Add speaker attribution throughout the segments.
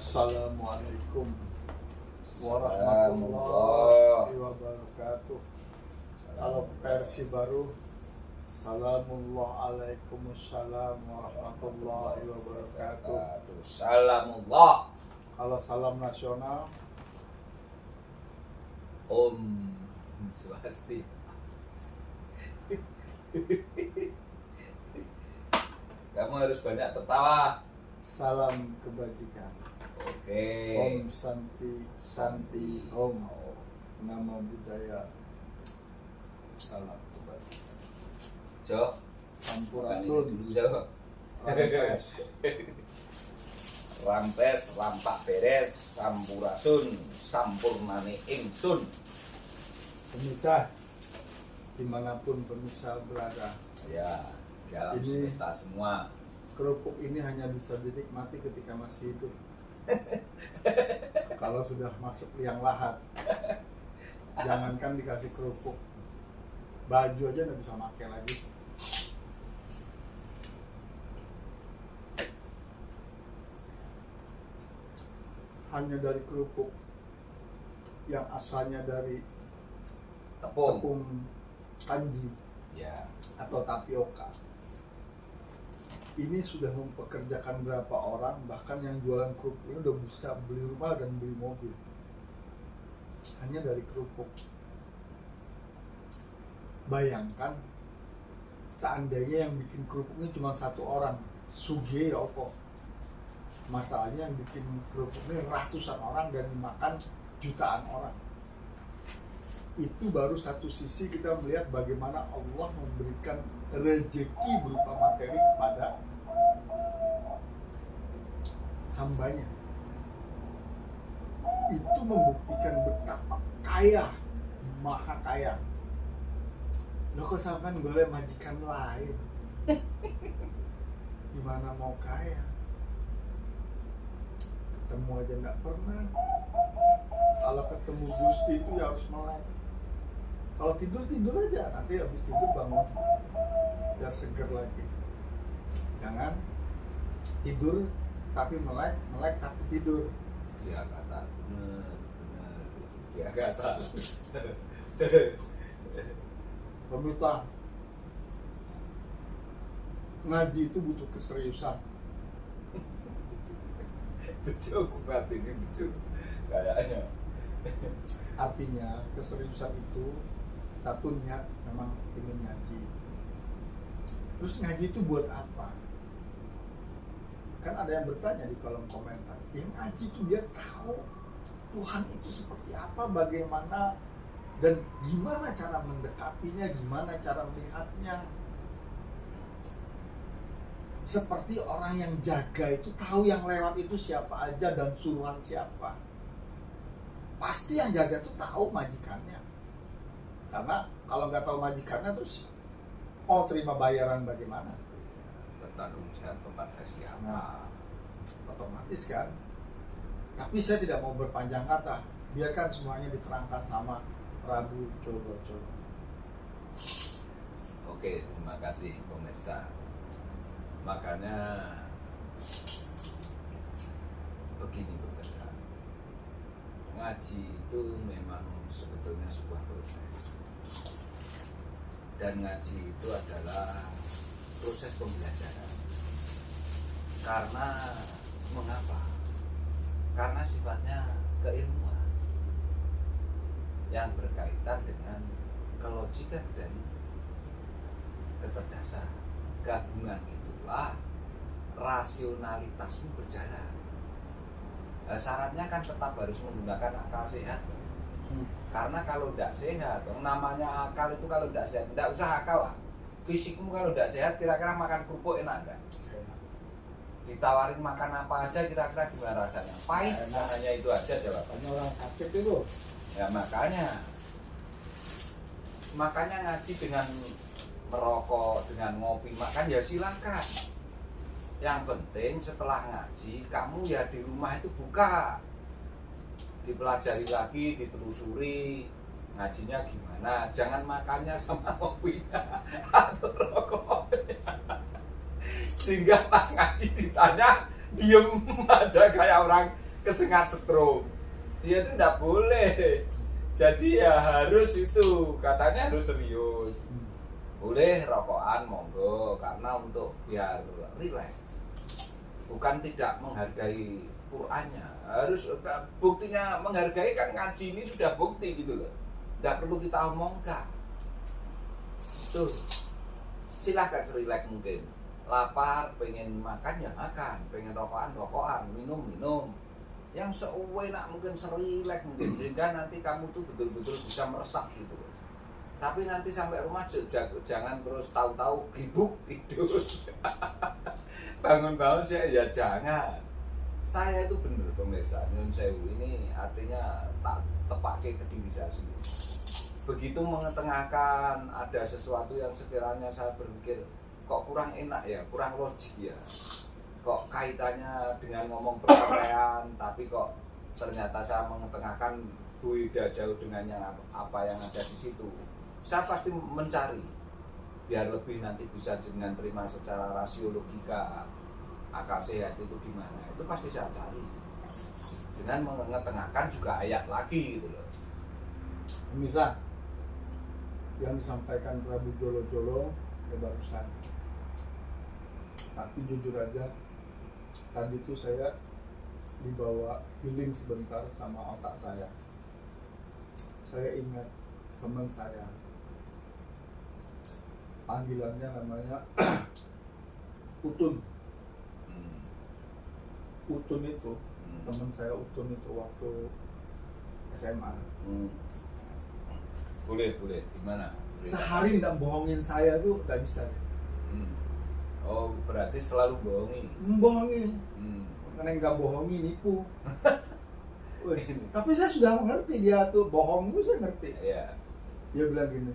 Speaker 1: Assalamualaikum warahmatullahi wabarakatuh. Kalau versi baru, Assalamualaikum warahmatullahi wabarakatuh.
Speaker 2: Salamullah.
Speaker 1: Kalau salam nasional,
Speaker 2: Om Swasti. Kamu harus banyak tertawa.
Speaker 1: salam kebajikan.
Speaker 2: Oke.
Speaker 1: Om Santi Om. Nama budaya. Salam kebajikan.
Speaker 2: Jo.
Speaker 1: Sampurasun.
Speaker 2: Dulu Jo.
Speaker 1: Rampes.
Speaker 2: Rampes, rampak beres, sampurasun, sampurnane ingsun.
Speaker 1: Pemirsa, dimanapun pemirsa berada,
Speaker 2: Ya, dalam
Speaker 1: Ini-
Speaker 2: semesta semua.
Speaker 1: kerupuk ini hanya bisa dinikmati ketika masih hidup. Kalau sudah masuk liang lahat, jangankan dikasih kerupuk, baju aja nggak bisa pakai lagi. Hanya dari kerupuk yang asalnya dari
Speaker 2: Tepung.
Speaker 1: tepung kanji
Speaker 2: Ya.
Speaker 1: atau tapioka, ini sudah mempekerjakan berapa orang, bahkan yang jualan kerupuk ini udah bisa beli rumah dan beli mobil hanya dari kerupuk. Bayangkan seandainya yang bikin kerupuk ini cuma satu orang, suge ya opo. Masalahnya yang bikin kerupuk ini ratusan orang dan dimakan jutaan orang. Itu baru satu sisi kita melihat bagaimana Allah memberikan rezeki berupa materi kepada hambanya. Itu membuktikan betapa kaya, maha kaya. Lo kok sampean boleh majikan lain? Gimana mau kaya? Ketemu aja nggak pernah. Kalau ketemu Gusti itu ya harus melek. Kalau tidur aja, nanti habis tidur bangun biar seger lagi. Jangan tidur tapi melek tapi tidur.
Speaker 2: Dia kata benar. Dia kata.
Speaker 1: Pemirsa, ngaji itu butuh keseriusan.
Speaker 2: Betul, kuat ini betul. Kayaknya.
Speaker 1: Artinya keseriusan itu satu niat memang ingin ngaji. Terus ngaji itu buat apa? Kan ada yang bertanya di kolom komentar. Yang ngaji itu biar tahu Tuhan itu seperti apa, bagaimana, dan gimana cara mendekatinya, gimana cara melihatnya. Seperti orang yang jaga itu tahu yang lewat itu siapa aja dan suruhan siapa. Pasti yang jaga itu tahu majikannya. Karena kalau nggak tahu majikannya terus terima bayaran bagaimana?
Speaker 2: Bertanggung jawab kepada siapa?
Speaker 1: Nah, otomatis kan. Tapi saya tidak mau berpanjang kata. Biarkan semuanya diterangkan sama Prabu Coro.
Speaker 2: Oke, terima kasih pemirsa. Makanya begini pemirsa, ngaji itu memang sebetulnya sebuah proses, dan ngaji itu adalah proses pembelajaran. Karena mengapa? Karena sifatnya keilmuan yang berkaitan dengan kelogikan dan kecerdasan. Gabungan itulah rasionalitasmu berjalan. Syaratnya kan tetap harus menggunakan akal sehat. Karena kalau tidak sehat, namanya akal itu kalau tidak sehat, tidak usah akal lah. Fisikmu kalau tidak sehat, kira-kira makan kerupuk enak enggak? Ditawarin makan apa aja, kira-kira gimana rasanya? Pahit, hanya itu aja jawabannya.
Speaker 1: Orang sakit itu.
Speaker 2: Ya makanya ngaji dengan merokok, dengan ngopi, makan ya silakan. Yang penting setelah ngaji, kamu ya di rumah itu buka, dipelajari lagi, ditelusuri ngajinya gimana. Jangan makannya sama ngopinya atau rokoknya. Sehingga pas ngaji ditanya, diem aja kayak orang kesengat stroke. Dia itu nggak boleh. Jadi ya harus itu, katanya harus serius. Boleh rokokan monggo, karena untuk biar rileks. Bukan tidak menghargai Qur'annya. Harus buktinya menghargai kan ngaji ini sudah bukti gitu loh. Nggak perlu kita omongkan. Tuh. Silahkan serileks mungkin. Lapar, pengen makan ya makan, pengen rokokan, minum. Yang seuenak mungkin, serileks mungkin, sehingga nanti kamu tuh betul-betul bisa meresap gitu. Tapi nanti sampai rumah jangan terus tahu-tahu gibuk tidur. Bangun-bangun ya jangan. Saya itu bener pemirsa, nyun sewu ini artinya tak tepake ke diri saya sendiri. Begitu mengetengahkan ada sesuatu yang sekiranya saya berpikir kok kurang enak ya, kurang logik ya. Kok kaitannya dengan ngomong perceraian, tapi kok ternyata saya mengetengahkan beda jauh dengan yang apa yang ada di situ. Saya pasti mencari biar lebih nanti bisa dengan terima secara rasio logika akal sehat itu gimana, itu pasti saya cari dengan mengetengahkan juga ayat lagi gitu loh.
Speaker 1: Misal yang disampaikan Prabu Jolo-Jolo ya barusan, tapi jujur aja tadi itu saya dibawa healing sebentar sama otak saya. Saya ingat teman saya, panggilannya namanya Utun. Utun itu teman saya, Utun itu waktu SMA.
Speaker 2: Boleh gimana?
Speaker 1: Sehari nggak bohongin saya tuh nggak bisa.
Speaker 2: Oh, berarti selalu bohongi.
Speaker 1: Membohongi. Karena nggak bohongi nipu. Wih, tapi saya sudah mengerti dia tuh bohong tuh, saya ngerti.
Speaker 2: Iya.
Speaker 1: Dia bilang gini,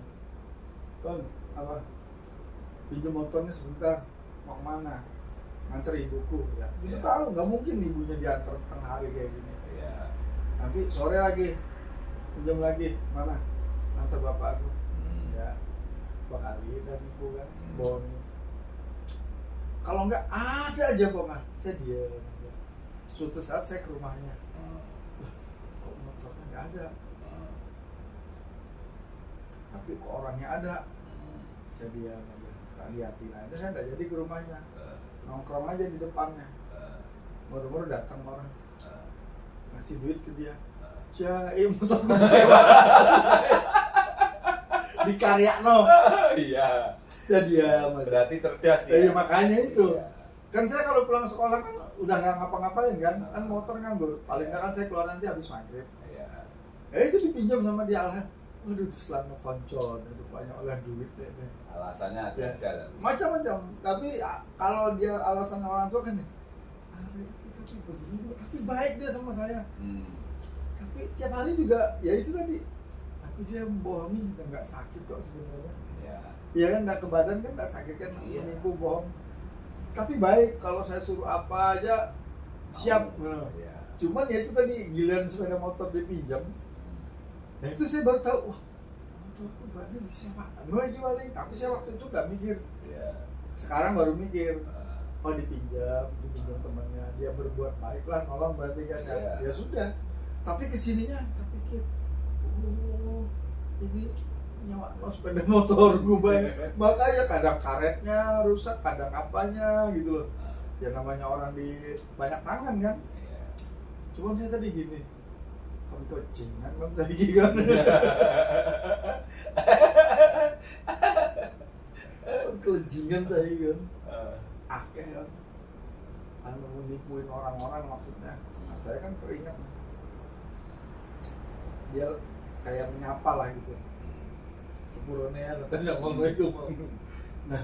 Speaker 1: Ton, apa? Pinjam motornya sebentar, mau kemana? Nganter ibuku, ya. Ibu tahu nggak mungkin ibunya diantar tengah hari kayak gini.
Speaker 2: Iya.
Speaker 1: Nanti sore lagi, pinjam lagi, mana? Nganter bapakku. Ya, bakali dan ibu kan, bohong. Kalau nggak ada aja kok nggak, saya diam. Suatu saat saya ke rumahnya, kok motornya nggak ada, tapi kok orangnya ada. Saya diam aja, tak liatin aja. Saya nggak jadi ke rumahnya, nongkrong aja di depannya. Baru-baru datang orang, ngasih duit ke dia. Motorku disewa di Karyakno.
Speaker 2: Iya.
Speaker 1: Saya diam aja.
Speaker 2: Berarti cerdas ya.
Speaker 1: Iya, makanya itu.
Speaker 2: Iya.
Speaker 1: Kan saya kalau pulang sekolah kan udah nggak ngapa-ngapain kan motor nganggur. Paling nggak kan saya keluar nanti habis maghrib.
Speaker 2: Iya.
Speaker 1: Itu dipinjam sama dia. Waduh, selama koncon itu banyak oleh duit deh.
Speaker 2: Alasannya
Speaker 1: Ya.
Speaker 2: jalan.
Speaker 1: Macam-macam. Tapi kalau dia alasan orang tua kan, kita tuh begini, tapi baik dia sama saya. Tapi tiap hari juga ya itu tadi. Tapi dia membohongi juga nggak sakit kok sebenarnya.
Speaker 2: Iya.
Speaker 1: Iya kan, nggak ke badan kan nggak sakit kan,
Speaker 2: Iya.
Speaker 1: menipu bohong. Tapi baik kalau saya suruh apa aja siap.
Speaker 2: Iya.
Speaker 1: Cuman ya itu tadi giliran sepeda motor dipinjam. Nah itu saya baru tahu, wah motorku bannya disewa. Gimana? Tapi saya waktu itu nggak mikir.
Speaker 2: Iya.
Speaker 1: Sekarang baru mikir. Oh dipinjam temannya, dia berbuat baik lah, nolong berarti kan.
Speaker 2: Iya.
Speaker 1: Ya sudah. Tapi kesininya tak pikir, oh ini nyawa sepeda motor gue banyak. Makanya kadang karetnya rusak, kadang apanya gitu loh. Ya namanya orang di banyak tangan kan.
Speaker 2: Iya.
Speaker 1: Cuman saya tadi gini, kamu kecingan kamu tadi kan. Kelencingan saya kan. Akeh kan. Anu menipuin orang-orang maksudnya. Nah, saya kan teringat. Dia kayak menyapa lah gitu. Sepurone katanya Assalamualaikum. Nah,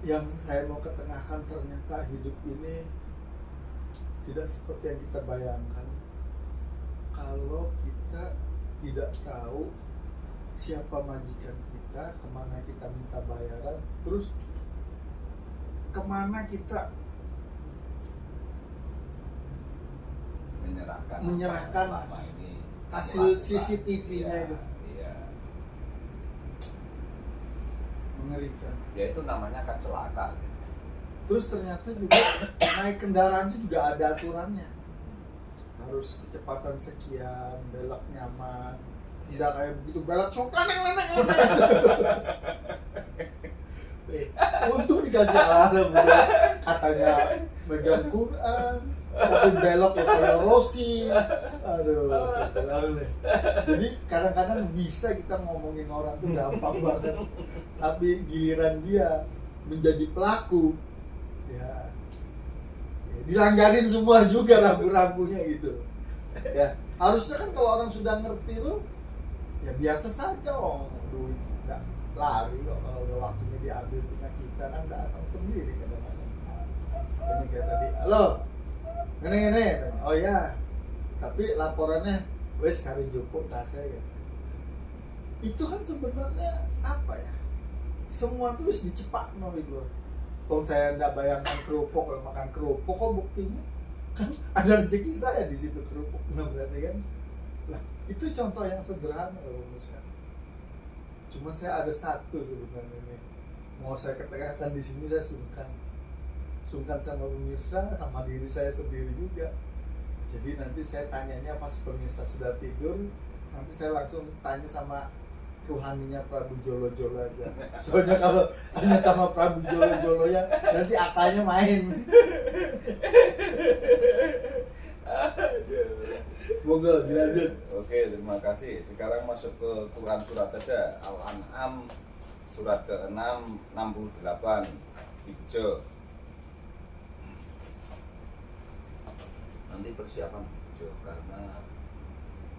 Speaker 1: yang saya mau ketengahkan ternyata hidup ini tidak seperti yang kita bayangkan. Kalau kita tidak tahu siapa majikan kita, kemana kita minta bayaran, terus kemana kita menyerahkan
Speaker 2: selama ini
Speaker 1: hasil CCTV-nya
Speaker 2: iya,
Speaker 1: itu.
Speaker 2: Iya.
Speaker 1: Mengerikan.
Speaker 2: Ya itu namanya kan celaka gitu.
Speaker 1: Terus ternyata juga naik kendaraan itu juga ada aturannya. harus kecepatan sekian, belok nyaman, tidak kayak begitu belok coklat. Untung dikasih alarm, katanya megang Quran, tapi belok ya kayak Rossi. Aduh, jadi kadang-kadang bisa kita ngomongin orang tuh gampang banget, tapi giliran dia menjadi pelaku, ya dilanggarin semua juga rambu-rambunya gitu. Ya harusnya kan kalau orang sudah ngerti tuh, ya biasa saja, duit nggak lari kok, kalau udah waktunya diambil punya kita kan datang sendiri kadang-kadang. Ini kayak tadi, halo, ini, oh ya, tapi laporannya, wes kari jupuk tasnya gitu. Itu kan sebenarnya apa ya? Semua tuh wis dicepak no gitu. Kalau saya nggak bayangkan kerupuk, makan kerupuk kok buktinya kan ada rezeki saya di situ kerupuk, nah berarti kan, lah itu contoh yang sederhana loh manusia. Cuman saya ada satu sebenarnya nih, mau saya katakan di sini, saya sungkan sama pemirsa, sama diri saya sendiri juga. Jadi nanti saya tanyanya pas pemirsa sudah tidur, nanti saya langsung tanya sama ruhaninya Prabu Jolo-Jolo aja. Soalnya kalau tanya sama Prabu Jolo-Jolo ya, nanti akalnya main. Moga dilanjut.
Speaker 2: Oke, terima kasih. Sekarang masuk ke Quran surat aja. Al-An'am surat ke-6 68 hijau. Nanti persiapan hijau karena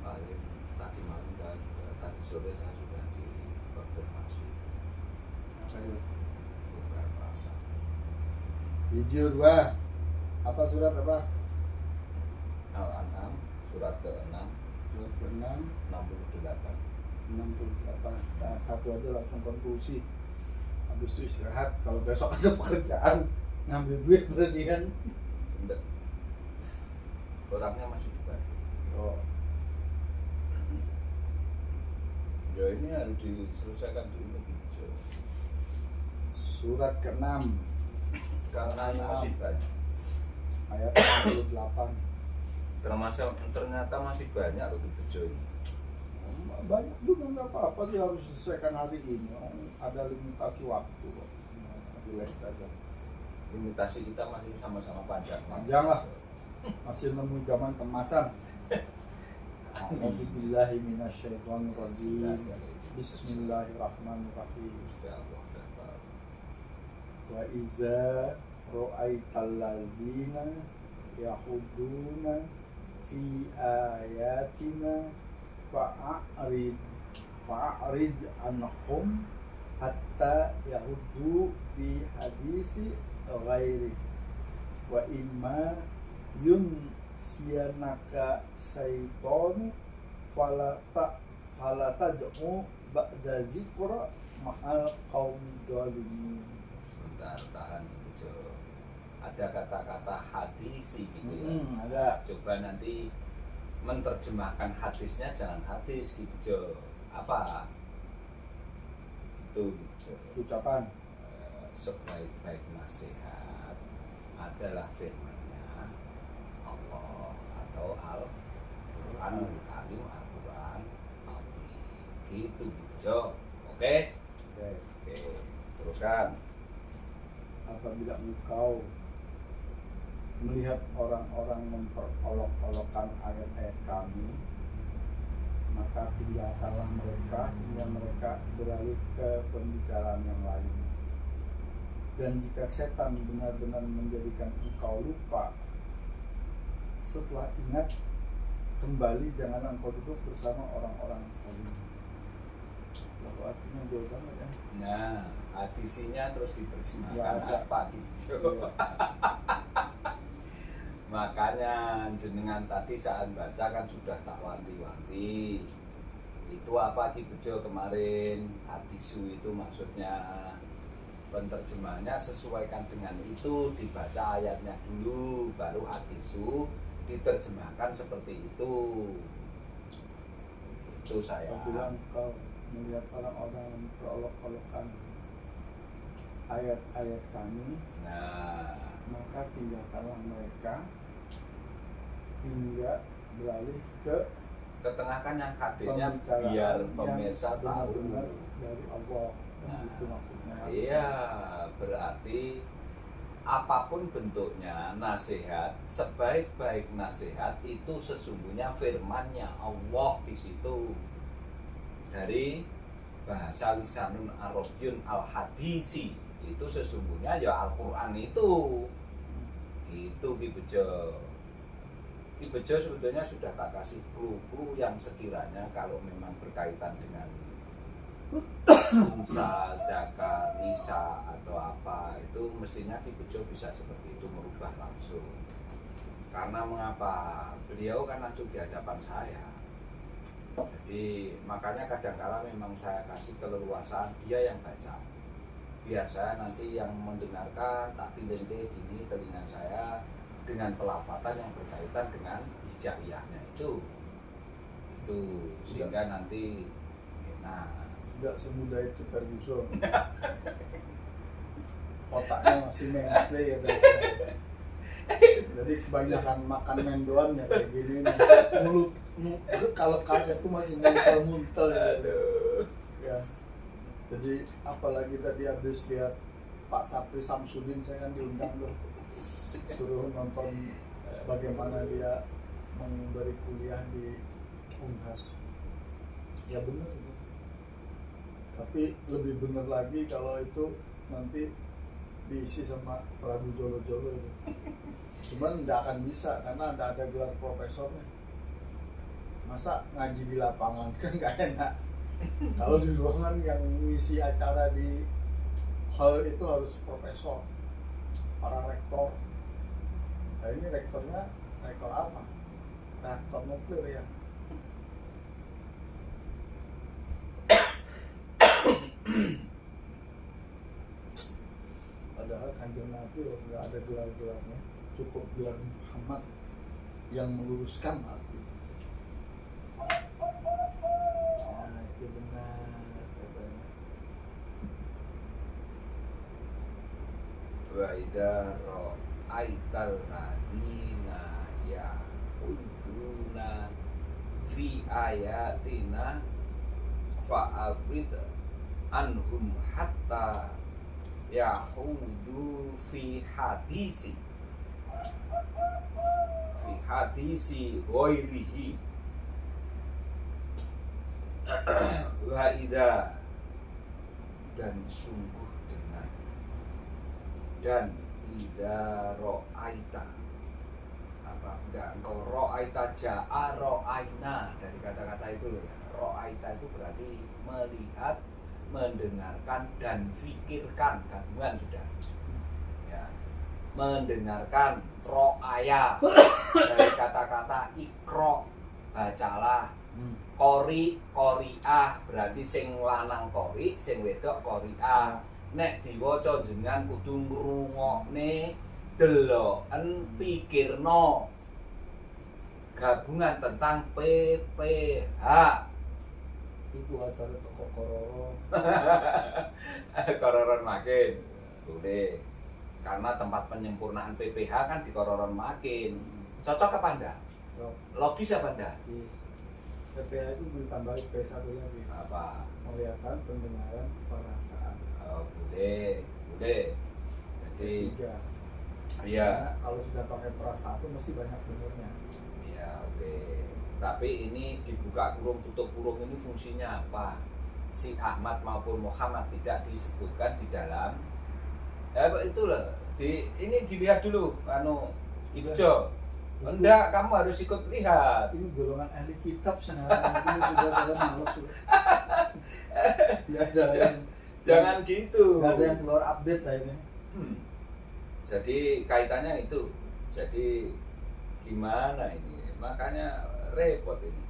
Speaker 2: paling tadi malam dan tadi sore saya sudah dikonfirmasi bukan puasa.
Speaker 1: Video 2. Apa surat apa?
Speaker 2: Al-An'am surat ke-6
Speaker 1: Surat ke-6
Speaker 2: 68.
Speaker 1: 68. Nah, satu aja langsung konklusi. Habis itu istirahat. Kalau besok ada pekerjaan ngambil duit berarti kan.
Speaker 2: Enggak. Orangnya masih di Bali.
Speaker 1: Oh.
Speaker 2: Ya ini harus diselesaikan dulu gitu.
Speaker 1: Surat ke-6
Speaker 2: Karena ini masih banyak.
Speaker 1: ayat 68.
Speaker 2: Ternyata masih banyak loh di Bejo ini.
Speaker 1: Banyak juga nggak apa-apa, dia harus selesaikan hari ini. Ada limitasi waktu kok. Relax aja.
Speaker 2: Limitasi kita masih sama-sama panjang.
Speaker 1: Panjang lah. Masih nemu zaman kemasan. A'udzubillahi minasyaitonirrajim. Bismillahirrahmanirrahim. Wa iza ra'aital ladzina yahuduna fi ayatina fa'arid anhum hatta yahudu fi hadisi ghairi wa imma yunsiyanaka syaitonu fala tad'u ba'da zikra ma'al qaum dhalimin.
Speaker 2: Sebentar, tahan gitu. Ada kata-kata hadisi gitu ya.
Speaker 1: Ada.
Speaker 2: Coba nanti menerjemahkan hadisnya, jangan hadis gitu. Apa? Itu gitu.
Speaker 1: Ucapan
Speaker 2: Sebaik-baik nasihat adalah firman-Nya Allah atau Al-Quran Karim, Al-Quran gitu gitu. Oke? Oke, teruskan.
Speaker 1: apabila engkau melihat orang-orang memperolok-olokkan ayat-ayat kami, maka tinggalkanlah mereka hingga mereka beralih ke pembicaraan yang lain. Dan jika setan benar-benar menjadikan engkau lupa, setelah ingat, kembali jangan engkau duduk bersama orang-orang zalim. Lalu artinya jauh banget ya.
Speaker 2: Nah, hadisinya terus diterjemahkan
Speaker 1: Ya,
Speaker 2: apa gitu.
Speaker 1: Iya.
Speaker 2: Makanya jenengan tadi saat baca kan sudah tak wanti-wanti. Itu apa Ki Bejo kemarin, hadisu itu maksudnya. Penerjemahannya sesuaikan dengan itu, dibaca ayatnya dulu, baru hadisu diterjemahkan seperti itu. Itu saya.
Speaker 1: Apabila engkau melihat orang-orang yang memperolok-olokkan ayat-ayat kami,
Speaker 2: Nah,
Speaker 1: maka tinggalkanlah mereka hingga beralih ke
Speaker 2: Ketengahkan yang hadisnya
Speaker 1: pembicaraan
Speaker 2: biar
Speaker 1: yang
Speaker 2: pemirsa tahu.
Speaker 1: benar-benar dari Allah.
Speaker 2: Nah,
Speaker 1: Itu maksudnya.
Speaker 2: Iya, berarti apapun bentuknya nasihat, sebaik-baik nasihat itu sesungguhnya firman-Nya Allah di situ. Dari bahasa lisanun Arabiyyun al-hadisi itu sesungguhnya ya Al-Qur'an itu. Itu Ki Bejo. Ki Bejo sebetulnya sudah tak kasih clue-clue yang sekiranya kalau memang berkaitan dengan unsa, zakat, nisa atau apa itu mestinya Ki Bejo bisa seperti itu merubah langsung. Karena mengapa? Beliau kan langsung di hadapan saya. Jadi makanya kadang-kala memang saya kasih keleluasaan dia yang baca. Biar saya nanti yang mendengarkan tak tilente dini telinga saya dengan pelafatan yang berkaitan dengan hijaiyahnya itu sehingga nanti
Speaker 1: Nggak semudah itu Ferguson. Otaknya masih mengsle ya. Jadi kebanyakan makan mendoan ya kayak gini nih. Mulut kalau kaset tuh masih muntel ya. Jadi apalagi tadi habis lihat Pak Sapri Samsudin, saya kan diundang tuh suruh nonton bagaimana dia memberi kuliah di Unhas. Ya benar itu. Tapi lebih benar lagi kalau itu nanti diisi sama Prabu Jolo-Jolo itu. Cuman nggak akan bisa karena nggak ada gelar profesornya. Masa ngaji di lapangan kan nggak enak. Kalau di ruangan yang ngisi acara di hall itu harus profesor, para rektor. Nah ini rektornya rektor apa? Rektor nuklir ya. Padahal Kanjeng Nabi nggak ada gelar-gelarnya, cukup gelar Muhammad yang meluruskan hati. Nah, itu benar katanya.
Speaker 2: Wa idza ra'aital ladzina ya'uduna fi ayatina fa'afid anhum hatta yahudu fi hadisi ghairihi wa idza dan sungguh dengan dan idza ra'aita apa enggak engkau ra'aita ja'a ra'aina dari kata-kata itu loh ya. Ra'aita itu berarti melihat, mendengarkan dan fikirkan, gabungan sudah ya. Mendengarkan ro'aya dari kata-kata ikro, bacalah. Qori'ah berarti sing lanang qori, sing wedok qori'ah. Nek diwaca jenengan kudu ngrungokne, deloken, pikirno. Gabungan tentang PPH.
Speaker 1: Itu asalnya toko Kororo.
Speaker 2: Kororon makin boleh karena tempat penyempurnaan PPH kan di Kororon makin. Cocok apa enggak? Logis apa enggak?
Speaker 1: PPH itu ditambahin P1 lagi.
Speaker 2: Apa?
Speaker 1: Penglihatan, pendengaran, perasaan.
Speaker 2: Oh, boleh. Jadi
Speaker 1: Tiga.
Speaker 2: iya.
Speaker 1: Karena kalau sudah pakai perasaan itu mesti banyak benernya.
Speaker 2: Ya, oke. Tapi ini dibuka kurung tutup kurung ini fungsinya apa? Si Ahmad maupun Muhammad tidak disebutkan di dalam itu loh. Ini dilihat dulu hijau. Enggak, kamu harus ikut lihat.
Speaker 1: Ini golongan ahli kitab sekarang. Ini sudah saya males sudah. Ya ada
Speaker 2: Jangan gitu.
Speaker 1: Gak ada yang keluar update lah ini.
Speaker 2: Jadi kaitannya itu. Jadi gimana ini? Makanya repot ini.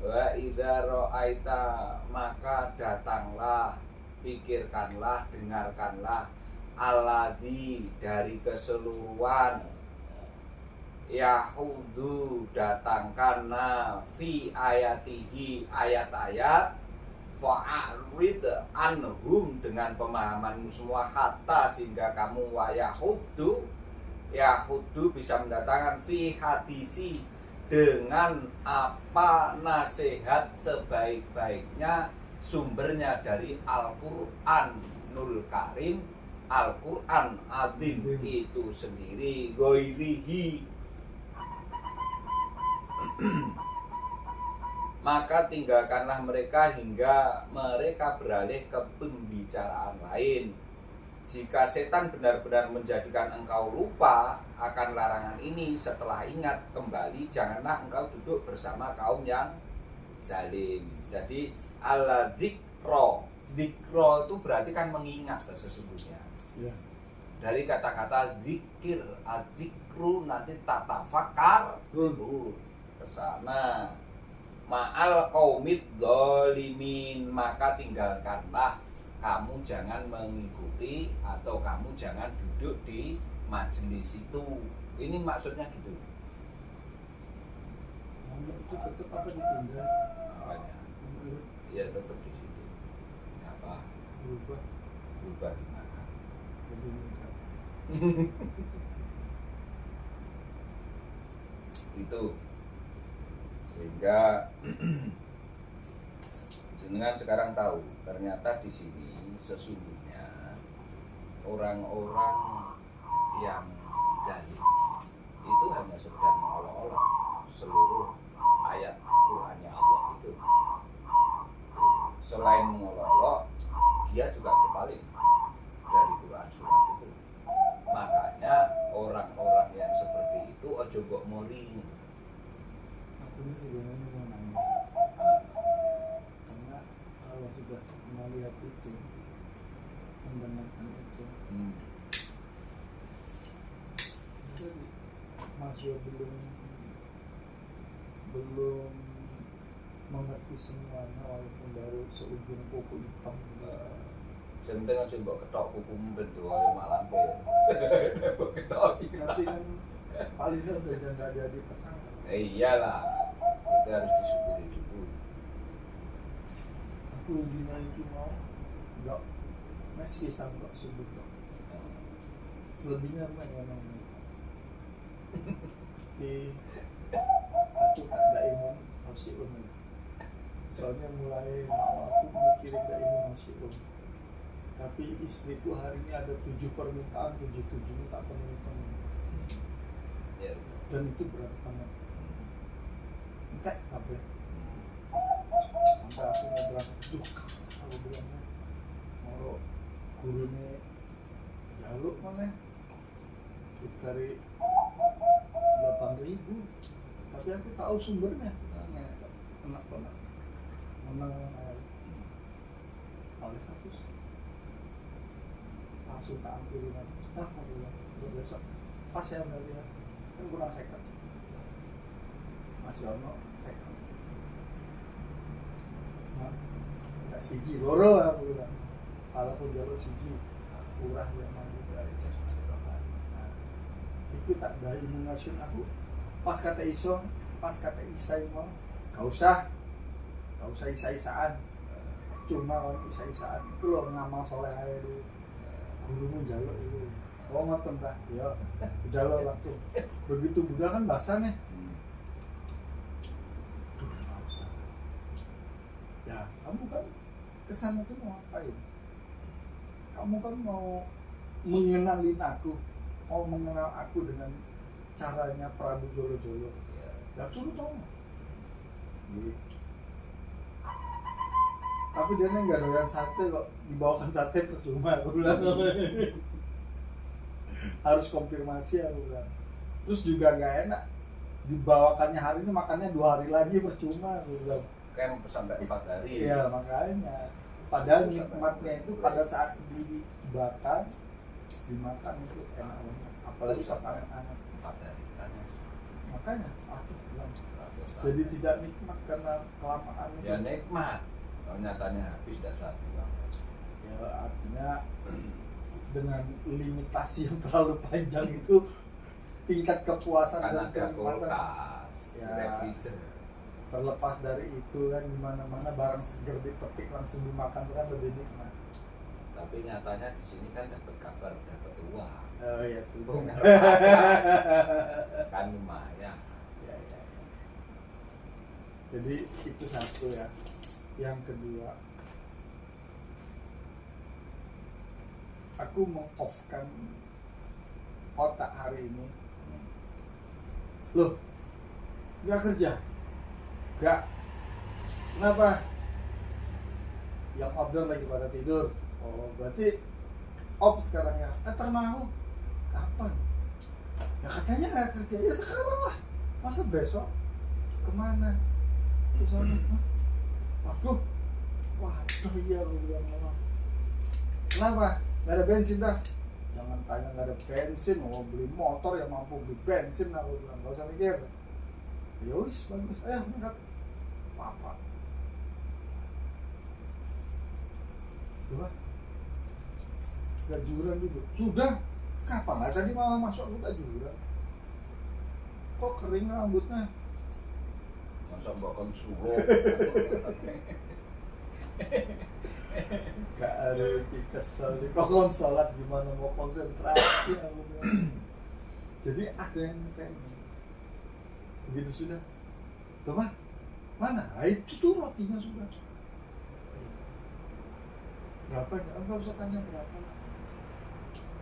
Speaker 2: Wa idza ra'aita maka datanglah, pikirkanlah, dengarkanlah alladzi dari keseluruhan yahudu datangkanlah fi ayatihi ayat-ayat fa'arid anhum dengan pemahamanmu semua hatta sehingga kamu wa yahudu Yahudu bisa mendatangkan fi hadisi dengan apa nasihat sebaik-baiknya sumbernya dari Al-Qur'anul Karim, Al-Qur'an Azim itu sendiri, goirihi. Maka tinggalkanlah mereka hingga mereka beralih ke pembicaraan lain. Jika setan benar-benar menjadikan engkau lupa akan larangan ini, setelah ingat kembali, janganlah engkau duduk bersama kaum yang zalim. Jadi al-dzikro, dzikro itu berarti kan mengingat sesungguhnya.
Speaker 1: Ya.
Speaker 2: Dari kata-kata zikir, adzikru nanti tatafakar ke sana. Ma'al qaumid dzalimin, maka tinggalkanlah, kamu jangan mengikuti atau kamu jangan duduk di majelis itu. Ini maksudnya gitu.
Speaker 1: Itu tetap apa dipindah?
Speaker 2: Apanya? Ya tetap di situ. Apa?
Speaker 1: Berubah
Speaker 2: Gimana?
Speaker 1: jadi meningkat.
Speaker 2: Itu sehingga jenengan sekarang tahu ternyata di sini sesungguhnya orang-orang yang zalim itu hanya sekedar mengolok-olok seluruh ayat Qur'annya Allah itu. Selain mengolok-olok, dia juga berpaling dari Quran surat itu. Makanya orang-orang yang seperti itu ojo mbok mori.
Speaker 1: Aku ini sebenarnya mau nanya, karena kalau sudah melihat itu, mendengarkan itu, jadi masih belum mengerti semuanya walaupun baru seujung kuku hitam.
Speaker 2: Sebentar aja mbok ketok kukumu bentuk oleh malam pe. Mbok ketok.
Speaker 1: Tapi kan palingnya udah nggak jadi tersangka.
Speaker 2: Iyalah, itu harus disyukuri dulu.
Speaker 1: Aku intinya itu mau nggak masih bisa nggak sebut kok. Selebihnya mana tapi aku tak ada imun masih soalnya mulai mau aku mikirin gak imun masih tapi istriku hari ini ada 7 permintaan, 7 tak penuhi
Speaker 2: Ya.
Speaker 1: dan itu berat banget entek kabeh sampai aku mau berangkat aku bilangnya mau gurunya jaluk mana dikari 8.000 tapi aku tahu sumbernya enak banget menang oleh satu langsung tak ambilin aku bilang untuk besok pas ya melihat kan kurang second masih ono second nah nggak siji loro aku bilang kalau aku jalur siji kurang ya maju itu tak ada imunasi aku pas kata Isai mau gak usah isa-isaan cuma orang isa-isaan itu lo ngamal soleh aja dulu gurumu jaluk itu oh ngoten tak ya udah lo langsung begitu budak kan basah nih basah ya kamu kan kesana tuh mau ngapain kamu kan mau mengenalin aku mau mengenal aku dengan caranya Prabu Jolo-Jolo ya turut dong tapi dia nih nggak doyan sate kok dibawakan sate percuma aku bilang harus konfirmasi aku bilang terus juga nggak enak dibawakannya hari ini makannya 2 hari lagi percuma aku bilang
Speaker 2: Kan sampai 4 hari.
Speaker 1: iya makanya padahal nikmatnya itu pada saat dibakar dimakan itu enak banget apalagi pas anget-anget
Speaker 2: 4 hari tanya.
Speaker 1: makanya aku bilang jadi tidak nikmat karena kelamaan itu.
Speaker 2: Ya nikmat. Nyatanya habis tidak satu.
Speaker 1: Ya artinya dengan limitasi yang terlalu panjang itu tingkat kepuasan
Speaker 2: Karena
Speaker 1: dan
Speaker 2: ada
Speaker 1: kenikmatan
Speaker 2: kulkas,
Speaker 1: ya,
Speaker 2: refrigerator.
Speaker 1: terlepas dari itu kan dimana-mana barang seger dipetik langsung dimakan itu kan lebih nikmat
Speaker 2: Tapi nyatanya di sini kan dapat kabar, dapat uang.
Speaker 1: Oh iya, sebenarnya.
Speaker 2: Kan lumayan.
Speaker 1: Ya, ya, ya. Jadi itu satu ya. Yang kedua, aku meng-off-kan otak hari ini. Loh, nggak kerja? Nggak. Kenapa? Yang outdoor lagi pada tidur. Oh, berarti off sekarang ya. Termau. Kapan? Ya katanya nggak kerja. Ya sekarang lah. Masa besok? Kemana? Ke sana. Waduh. Waduh, iya aku bilang memang. Kenapa? Nggak ada bensin dah. Jangan tanya nggak ada bensin. Mau beli motor yang mampu beli bensin, aku bilang. Nggak usah mikir. Ya wis, bagus. Ayo, berangkat. Apa? Dua. Gajuran dulu. Sudah. Kapan lah tadi mama masuk aku gajuran? Kok kering rambutnya?
Speaker 2: Masa bakal suruh.
Speaker 1: Gak ada lagi kesel nih. Kok sholat gimana mau konsentrasi aku bilang. Jadi ada yang kayak gini. Begitu sudah. Loh mah? Mana? Ah, itu tuh rotinya sudah. Berapa? Enggak usah tanya berapa.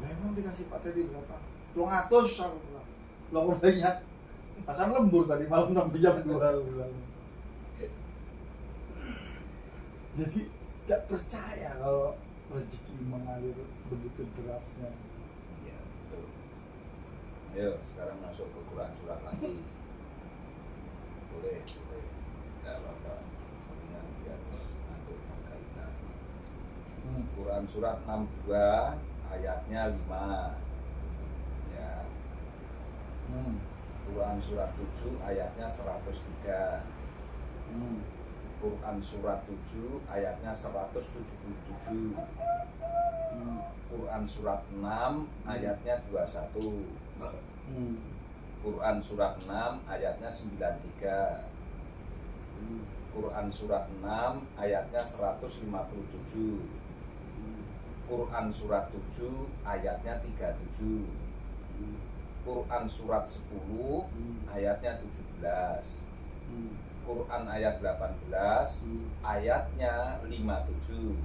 Speaker 1: Memang dikasih Pak Teddy berapa? 200 aku bilang. Lo banyak. Akan lembur tadi malam sampai jam 2 aku bilang. Jadi tidak percaya kalau rezeki mengalir begitu derasnya.
Speaker 2: Iya, betul. Ayo, sekarang masuk ke Quran surat lagi. Boleh. Tidak apa-apa. Sebenarnya biar nanti kaitan. Quran surat 62 ayatnya 5. Ya. Quran surat 7 ayatnya 103. Quran surat 7 ayatnya 177. Quran surat 6 ayatnya 21. Quran surat 6 ayatnya 93. Quran surat 6 ayatnya 157. Quran surat 7 ayatnya 37. Quran surat 10 ayatnya 17. Quran ayat 18 ayatnya 57.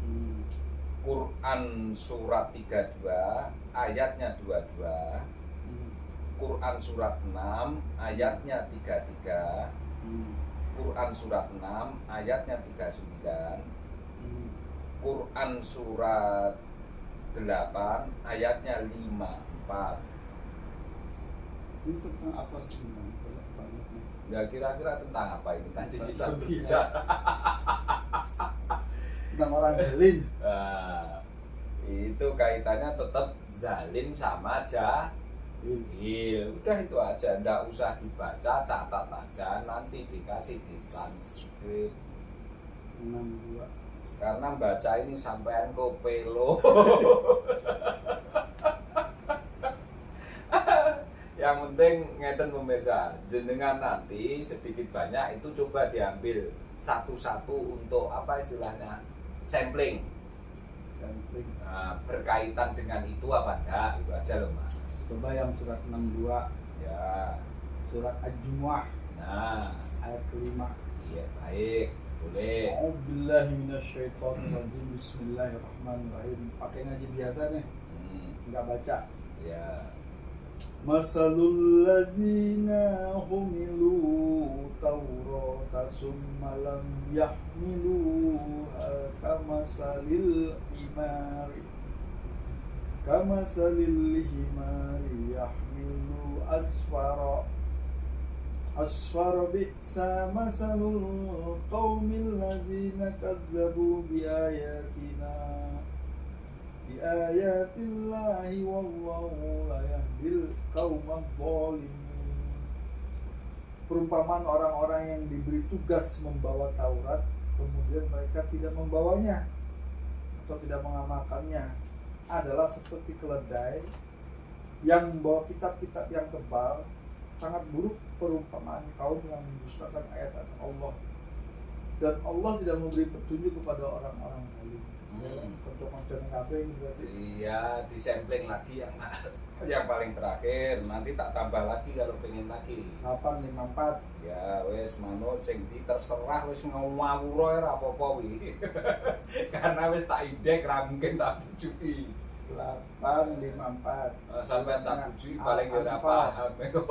Speaker 2: Quran surat 32 ayatnya 22. Quran surat 6 ayatnya 33. Quran surat 6 ayatnya 39. Quran surat 8 ayatnya 54.
Speaker 1: Ini tentang apa sih? Banyaknya.
Speaker 2: Ya kira-kira tentang apa ini tadi bisa
Speaker 1: Lebih,
Speaker 2: berbicara.
Speaker 1: Tentang orang zalim.
Speaker 2: Nah, itu kaitannya tetap zalim sama jahil. Udah itu aja, ndak usah dibaca, catat aja, nanti dikasih di transkrip.
Speaker 1: 62.
Speaker 2: Karena baca ini sampean kopelo. Yang penting ngeten pemirsa, jenengan nanti sedikit banyak itu coba diambil satu-satu untuk apa istilahnya sampling. Nah, berkaitan dengan itu apa enggak, itu aja loh mas.
Speaker 1: Coba yang surat 62.
Speaker 2: Ya.
Speaker 1: Surat Al-Jumu'ah.
Speaker 2: Nah,
Speaker 1: Ayat kelima.
Speaker 2: iya baik, boleh.
Speaker 1: A'udzubillahi minasyaitonirrajim. Bismillahirrahmanirrahim. Pakai ngaji biasa nih, nggak baca.
Speaker 2: Ya.
Speaker 1: Masalul ladzina humilu taurata summa lam yahmiluha kamasalil himari yahmilu asfara bi'sa masalul qaumil ladzina kadzabu biayatillahi wallahu la yahdil qaumadh dhalimin. Perumpamaan orang-orang yang diberi tugas membawa Taurat kemudian mereka tidak membawanya atau tidak mengamalkannya adalah seperti keledai yang membawa kitab-kitab yang tebal. Sangat buruk perumpamaan kaum yang mendustakan ayat Allah, dan Allah tidak memberi petunjuk kepada orang-orang zalim. Konco-konco kabeh berarti.
Speaker 2: Iya, disampling lagi yang paling terakhir. Nanti tak tambah lagi kalau pengen lagi.
Speaker 1: 854.
Speaker 2: Ya wis manut sing terserah wis ngawur ora apa-apa wi. Karena wis tak indek ra mungkin tak bujuki.
Speaker 1: 854.
Speaker 2: Sampai tak bujuki paling ora paham. Aduh.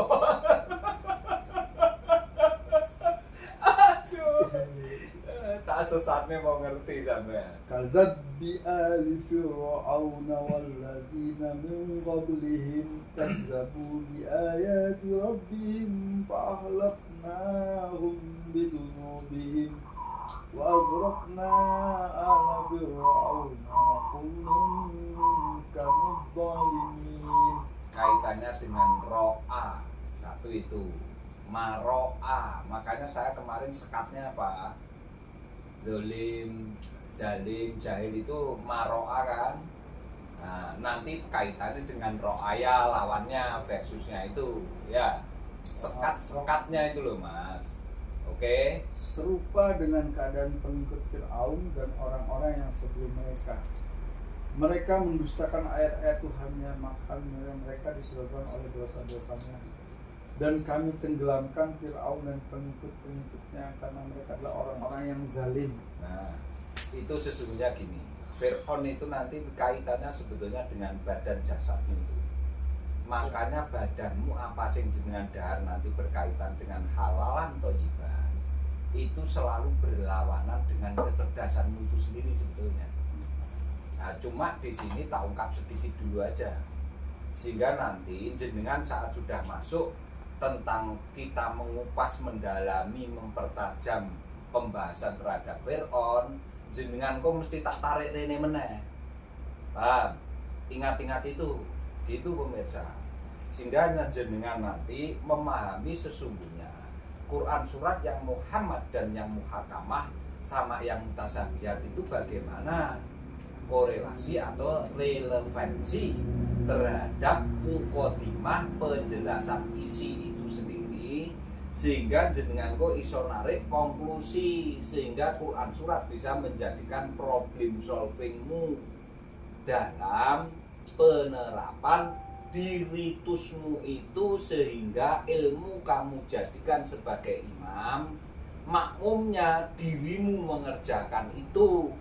Speaker 2: Tak sesatnya mau ngerti sampean.
Speaker 1: Kadzabbi ali fir'auna walladzina min qablihim kadzabu bi ayati rabbihim fa ahlaknahum bidunubihim wa aghraqna ala fir'auna wa kullun kanu dhalimin.
Speaker 2: Kaitannya dengan ro'a satu itu maro'a, makanya saya kemarin sekatnya apa? Dolim, zalim, jahil itu maro'a kan. Nah, nanti kaitannya dengan ro'aya lawannya versusnya itu ya sekat-sekatnya itu loh mas. Oke.
Speaker 1: Serupa dengan keadaan pengikut Fir'aun dan orang-orang yang sebelum mereka. Mereka mendustakan ayat-ayat Tuhannya, makanya mereka disebabkan oleh dosa-dosanya. Dan kami tenggelamkan Fir'aun dan pengikut-pengikutnya karena mereka adalah orang-orang yang zalim.
Speaker 2: Nah, itu sesungguhnya gini. Fir'aun itu nanti kaitannya sebetulnya dengan badan jasadmu itu. Makanya badanmu apa sing jenengan dahar nanti berkaitan dengan halalan thayyibah. Itu selalu berlawanan dengan kecerdasanmu itu sendiri sebetulnya. Nah, cuma di sini tak ungkap sedikit dulu aja. Sehingga nanti jenengan saat sudah masuk tentang kita mengupas, mendalami, mempertajam pembahasan terhadap Fir'aun, jenengan kok mesti tak tarik rene meneh. Paham? Ingat-ingat itu. Gitu pemirsa. Sehingga jenengan nanti memahami sesungguhnya Quran surat yang Muhammad dan yang muhakamah sama yang mutasabiyat itu bagaimana korelasi atau relevansi terhadap mukodimah penjelasan isi itu sendiri, sehingga jenengan kok iso narik konklusi, sehingga Quran surat bisa menjadikan problem solvingmu dalam penerapan diritusmu itu, sehingga ilmu kamu jadikan sebagai imam, makmumnya dirimu mengerjakan itu,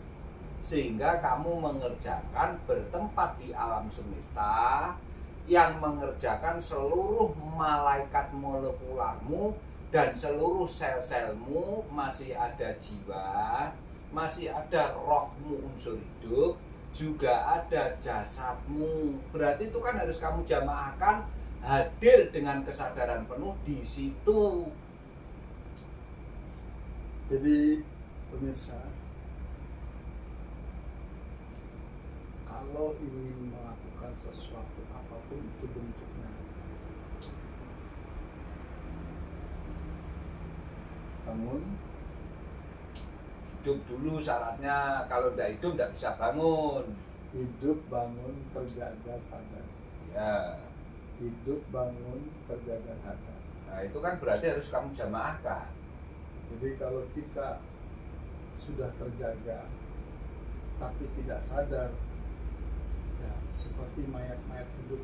Speaker 2: sehingga kamu mengerjakan bertempat di alam semesta yang mengerjakan seluruh malaikat molekularmu dan seluruh sel-selmu, masih ada jiwa, masih ada rohmu unsur hidup, juga ada jasadmu. Berarti itu kan harus kamu jamaahkan, hadir dengan kesadaran penuh di situ.
Speaker 1: Jadi pemirsa, kalau ingin melakukan sesuatu apapun itu bentuknya, bangun,
Speaker 2: Hidup dulu syaratnya, kalau tidak hidup tidak bisa bangun.
Speaker 1: hidup, bangun, terjaga, sadar.
Speaker 2: Ya.
Speaker 1: Hidup, bangun, terjaga, sadar.
Speaker 2: Nah itu kan berarti harus kamu jamaahkan.
Speaker 1: Jadi kalau kita sudah terjaga tapi tidak sadar, ya seperti mayat-mayat hidup.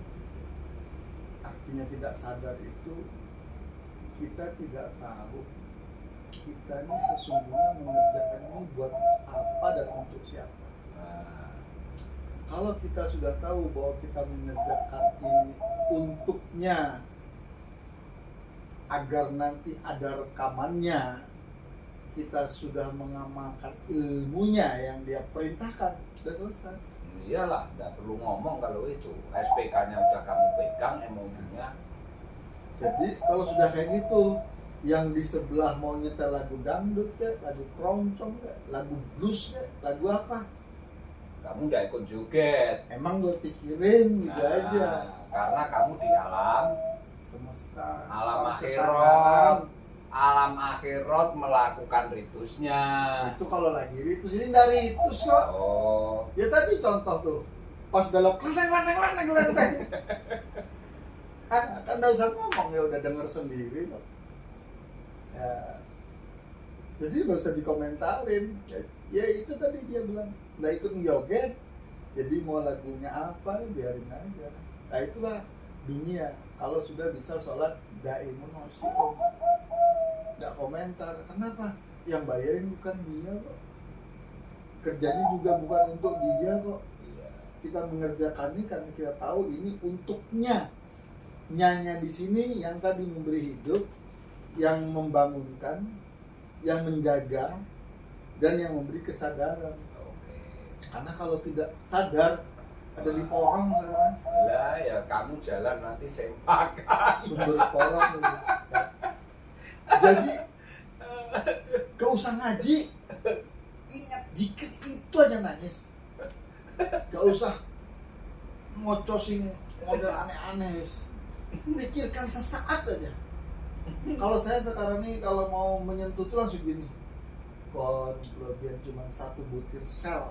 Speaker 1: Artinya tidak sadar itu kita tidak tahu kita ini sesungguhnya mengerjakan ini buat apa dan untuk siapa.
Speaker 2: Nah,
Speaker 1: Kalau kita sudah tahu bahwa kita mengerjakan ini untuknya agar nanti ada rekamannya, kita sudah mengamalkan ilmunya yang dia perintahkan, sudah selesai.
Speaker 2: iyalah, tidak perlu ngomong kalau itu. SPK-nya udah kamu pegang, MOU-nya.
Speaker 1: Jadi kalau sudah kayak gitu, yang di sebelah mau nyetel lagu dangdut ya, lagu keroncong ya, lagu blues ya, lagu apa?
Speaker 2: Kamu udah ikut joget.
Speaker 1: Emang gue pikirin gitu aja.
Speaker 2: Karena kamu di alam
Speaker 1: Semesta,
Speaker 2: alam
Speaker 1: kesadaran.
Speaker 2: alam akhirat melakukan ritusnya.
Speaker 1: Itu kalau lagi ritus, ini dari ritus kok.
Speaker 2: Oh,
Speaker 1: Ya tadi contoh tuh, pas belok lenteng. Kan nggak usah ngomong, ya udah denger sendiri kok. Ya, jadi nggak usah dikomentarin. Ya, Ya itu tadi dia bilang nggak ikut joget, jadi mau lagunya apa biarin aja. Nah itulah dunia. Kalau sudah bisa sholat daimun nosium, nggak komentar. Kenapa? Yang bayarin bukan dia kok, kerjanya juga bukan untuk dia kok.
Speaker 2: Iya.
Speaker 1: Kita mengerjakan ini karena kita tahu ini untuknya. Nyanya di sini yang tadi memberi hidup, yang membangunkan, yang menjaga, dan yang memberi kesadaran.
Speaker 2: Oke.
Speaker 1: Karena kalau tidak sadar, ada di porong sekarang.
Speaker 2: Lah ya kamu jalan nanti sempakan.
Speaker 1: Sumber porong ini. Jadi gak usah ngaji, ingat zikir itu aja nangis. Gak usah ngocosin model aneh-aneh. Pikirkan sesaat aja. Kalau saya sekarang nih kalau mau menyentuh tuh langsung gini. Kelebihan cuma 1 butir sel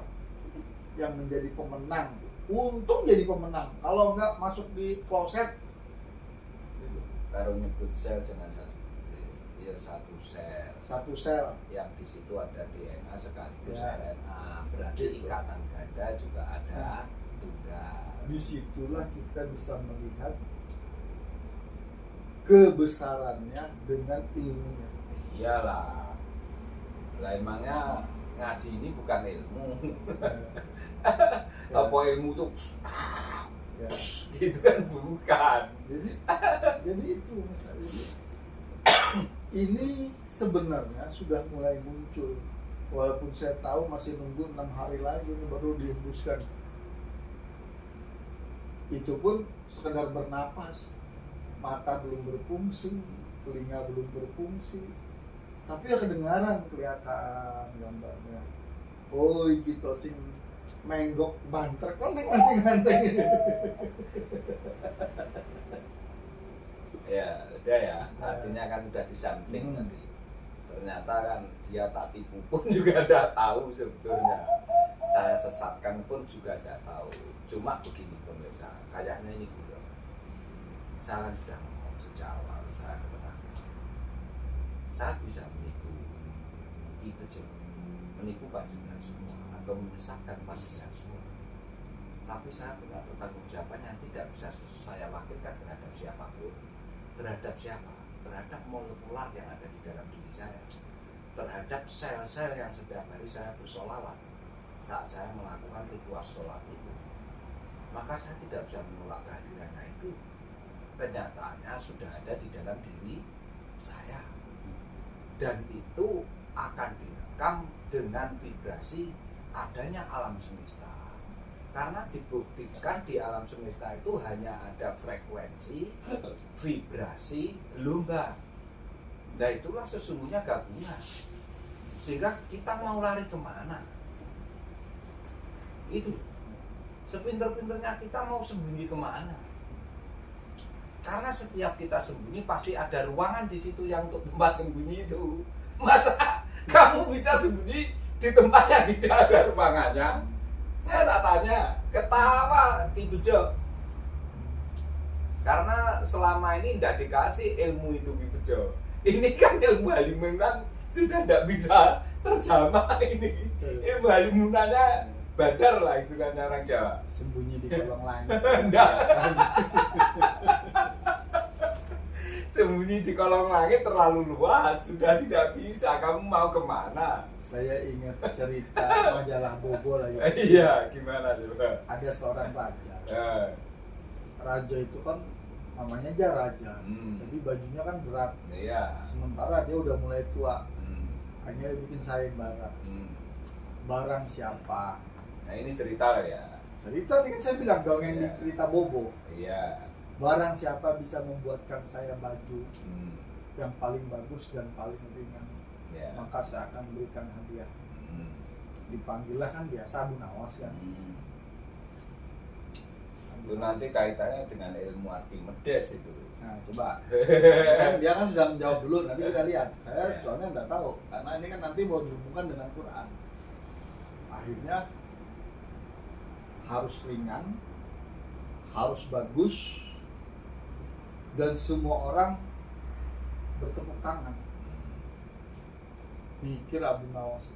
Speaker 1: yang menjadi pemenang. Untung jadi pemenang. Kalau enggak masuk di kloset. Gitu.
Speaker 2: Baru nyebut sel jangan ya 1 sel.
Speaker 1: 1 sel.
Speaker 2: Yang di situ ada DNA sekaligus
Speaker 1: Ya.
Speaker 2: RNA. Berarti
Speaker 1: Gitu.
Speaker 2: ikatan ganda juga ada
Speaker 1: Nah.
Speaker 2: tunggal.
Speaker 1: Disitulah kita bisa melihat kebesarannya dengan ilmunya.
Speaker 2: Iyalah. Lah emangnya ngaji ini bukan ilmu.
Speaker 1: Ya,
Speaker 2: Apa ilmu tuh
Speaker 1: ya.
Speaker 2: gitu kan bukan.
Speaker 1: Jadi itu misalnya ini sebenarnya sudah mulai muncul, walaupun saya tahu masih nunggu 6 hari lagi ini baru dihembuskan. Itu pun sekedar bernapas, mata belum berfungsi, telinga belum berfungsi, tapi ya kedengaran, kelihatan gambarnya. Oh gitu sing menggok banter kan ganteng-ganteng.
Speaker 2: Ya, udah ya. Artinya kan udah di samping
Speaker 1: Hmm.
Speaker 2: tadi. Ternyata kan dia tak tipu pun juga tidak tahu sebetulnya. Saya sesatkan pun juga tidak tahu. Cuma begini pemirsa, kayaknya ini gitu. Saya kan sudah ngomong sejak awal saya ketengahkan. Saya bisa menipu menipu panjenengan semua atau menyesatkan panjenengan semua. Tapi saya punya pertanggungjawaban yang tidak bisa saya wakilkan terhadap siapapun. Terhadap siapa? Terhadap molekular yang ada di dalam diri saya, terhadap sel-sel yang setiap hari saya bersolawat saat saya melakukan ritual sholat itu. Maka saya tidak bisa menolak kehadirannya itu. Kenyataannya sudah ada di dalam diri saya, dan itu akan direkam dengan vibrasi adanya alam semesta. Karena dibuktikan di alam semesta itu hanya ada frekuensi, vibrasi, gelombang. Nah itulah sesungguhnya gabungan. Sehingga kita mau lari kemana? Itu. Sepinter-pinternya kita mau sembunyi kemana? Karena setiap kita sembunyi pasti ada ruangan di situ yang untuk tempat sembunyi itu. Masa kamu bisa sembunyi di tempat yang tidak ada ruangannya? Saya tak tanya, ketawa Ki Bejo. Karena selama ini tidak dikasih ilmu itu Ki Bejo. Ini kan ilmu halimunan sudah tidak bisa terjamah ini. Ilmu halimunannya badar lah itu kan orang Jawa.
Speaker 1: Sembunyi di kolong langit.
Speaker 2: Enggak. Sembunyi di kolong langit terlalu luas, sudah tidak bisa. Kamu mau kemana?
Speaker 1: Saya ingat cerita majalah Bobo lagi.
Speaker 2: Iya, gimana coba?
Speaker 1: Ada seorang raja.
Speaker 2: Eh,
Speaker 1: Raja itu kan namanya aja raja.
Speaker 2: Hmm.
Speaker 1: Jadi bajunya kan berat.
Speaker 2: iya.
Speaker 1: Sementara dia udah mulai tua.
Speaker 2: Hmm,
Speaker 1: Akhirnya dia bikin sayembara.
Speaker 2: hmm.
Speaker 1: Barang siapa?
Speaker 2: Nah ini cerita lah ya.
Speaker 1: Cerita ini kan saya bilang dongeng di
Speaker 2: Iya.
Speaker 1: cerita Bobo.
Speaker 2: Iya.
Speaker 1: Barang siapa bisa membuatkan saya baju
Speaker 2: Hmm,
Speaker 1: yang paling bagus dan paling ringan,
Speaker 2: ya.
Speaker 1: maka saya akan berikan hadiah.
Speaker 2: Hmm,
Speaker 1: Dipanggillah kan biasa Abu Nawas kan.
Speaker 2: hmm. Itu nanti kaitannya dengan ilmu Archimedes itu.
Speaker 1: Nah coba dia kan sudah menjawab dulu, nanti kita lihat. Saya soalnya nggak tahu karena ini kan nanti mau dihubungkan dengan Quran. Akhirnya harus ringan, harus bagus, dan semua orang bertepuk tangan. Mikir Abu Nawas.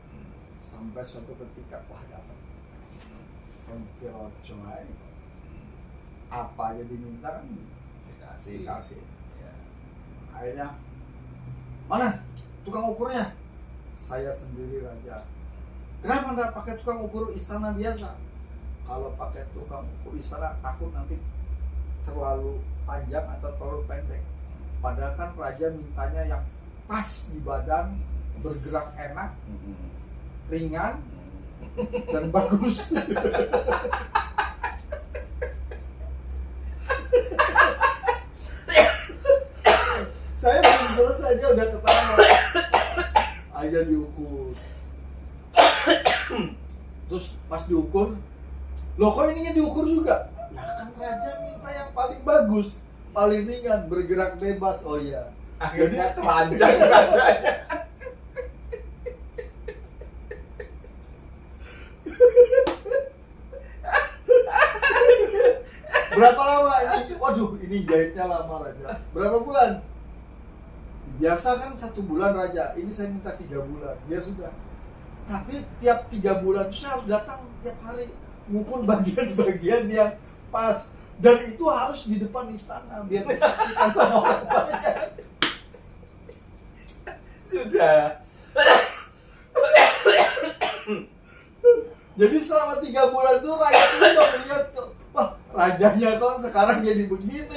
Speaker 2: Hmm,
Speaker 1: Sampai suatu ketika wah dapat pentil coy, apa aja diminta kan dikasih.
Speaker 2: Ya.
Speaker 1: Akhirnya mana tukang ukurnya? Saya sendiri raja. Kenapa nggak pakai tukang ukur istana biasa? Kalau pakai tukang ukur istana takut nanti terlalu panjang atau terlalu pendek. Padahal kan raja mintanya yang pas di badan, bergerak enak, ringan, dan bagus. Saya belum selesai dia udah ketawa. Aja diukur. Terus pas diukur, loh kok ininya diukur juga? Ya kan raja minta yang paling bagus, paling ringan, bergerak bebas. Oh iya.
Speaker 2: Akhirnya telanjang rajanya.
Speaker 1: Berapa lama ini? Waduh, ini jahitnya lama raja. Berapa bulan? Biasa kan 1 bulan raja. Ini saya minta 3 bulan. Ya sudah. Tapi tiap 3 bulan itu saya harus datang tiap hari mukul bagian-bagian yang pas. Dan itu harus di depan istana biar disaksikan sama orang banyak.
Speaker 2: Sudah.
Speaker 1: Jadi selama 3 bulan itu rakyat itu melihat tuh, wah rajanya kok sekarang jadi begini.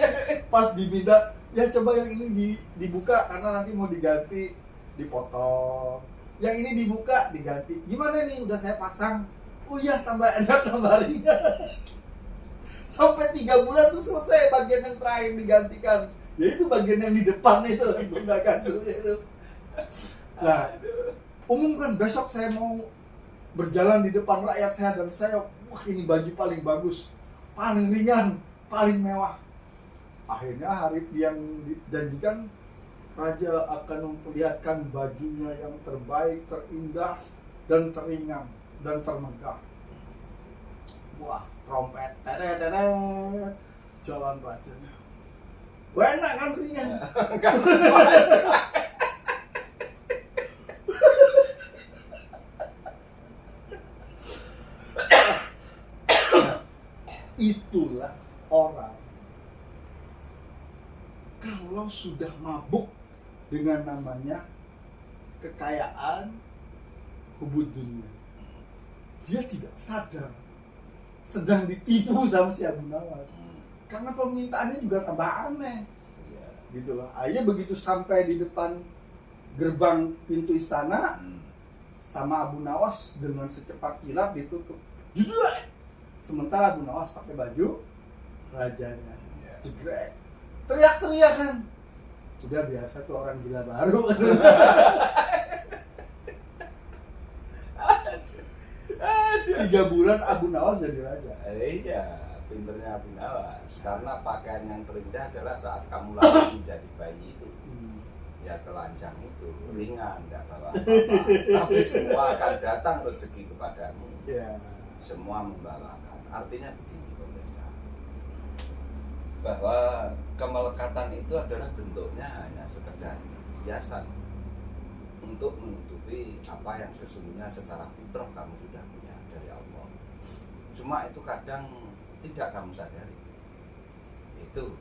Speaker 1: Pas diminta, ya coba yang ini dibuka karena nanti mau diganti, dipotong. Yang ini dibuka, diganti. Gimana nih? Udah saya pasang. Oh iya, tambah enak, tambah ringan. Sampai 3 bulan tuh selesai bagian yang terakhir digantikan. Ya itu bagian yang di depan itu, gunakan dulu itu. Nah, umumkan besok saya mau berjalan di depan rakyat saya dan saya, wah ini baju paling bagus, paling ringan, paling mewah. Akhirnya hari yang dijanjikan raja akan memperlihatkan bajunya yang terbaik, terindah, dan teringan, dan termegah. Wah, trompet, tedet, jalan rajanya. Wah, enak kan ringan? Itulah orang kalau sudah mabuk dengan namanya kekayaan hubud dunia, dia tidak sadar sedang ditipu sama si Abu Nawas. Karena permintaannya juga tambah aneh. Gitu loh. Akhirnya begitu sampai di depan gerbang pintu istana, sama Abu Nawas dengan secepat kilat ditutup. Jedrek. Sementara Abu Nawas pakai baju rajanya. Jegrek. Teriak-teriak kan. Udah biasa tuh orang gila baru. 3 bulan Abu Nawas jadi raja.
Speaker 2: Iya, pinternya Abu Nawas. Karena pakaian yang terindah adalah saat kamu lahir menjadi bayi itu. Ya telanjang itu, ringan, tidak bawa apa-apa. Tapi semua akan datang rezeki kepadamu.
Speaker 1: Yeah.
Speaker 2: Semua membawakan. Artinya begini pemirsa, bahwa kemelekatan itu adalah bentuknya hanya sekedar hiasan untuk menutupi apa yang sesungguhnya secara fitrah kamu sudah punya dari Allah. Cuma itu kadang tidak kamu sadari. Itu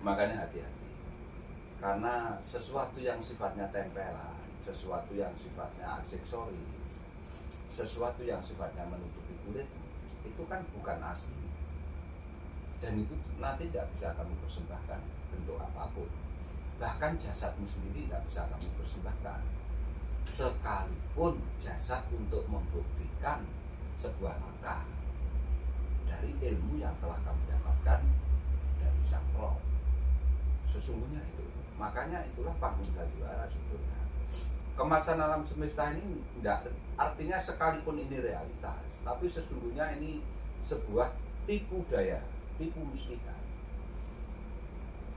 Speaker 2: makanya hati-hati. Karena sesuatu yang sifatnya tempelan, sesuatu yang sifatnya aksesoris, sesuatu yang sifatnya menutupi kulit, itu kan bukan asli. Dan itu nanti tidak bisa kamu persembahkan bentuk apapun. Bahkan jasadmu sendiri tidak bisa kamu persembahkan. Sekalipun jasad untuk membuktikan sebuah langkah dari ilmu yang telah kamu dapatkan dari Sang Roh. Sesungguhnya itu. Makanya itulah panggung juara sebetulnya. Kemasan alam semesta ini tidak, artinya sekalipun ini realitas, tapi sesungguhnya ini sebuah tipu daya, tipu muslihat.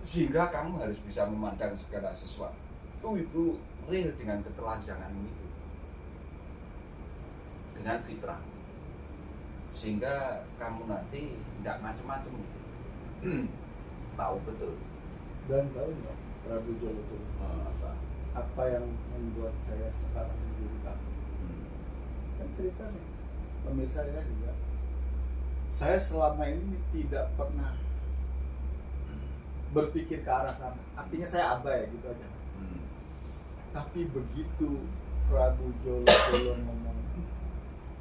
Speaker 2: Sehingga kamu harus bisa memandang segala sesuatu itu real dengan ketelanjanganmu itu, dengan fitrah itu. Sehingga kamu nanti tidak macam-macam gitu. Tahu betul.
Speaker 1: Dan tahu nggak Prabu Jolotundo, apa yang membuat saya sekarang menjadi takut? kan ceritanya pemirsa ya juga, saya selama ini tidak pernah berpikir ke arah sana, artinya saya abai gitu aja. Tapi begitu Prabu Jolo ngomong,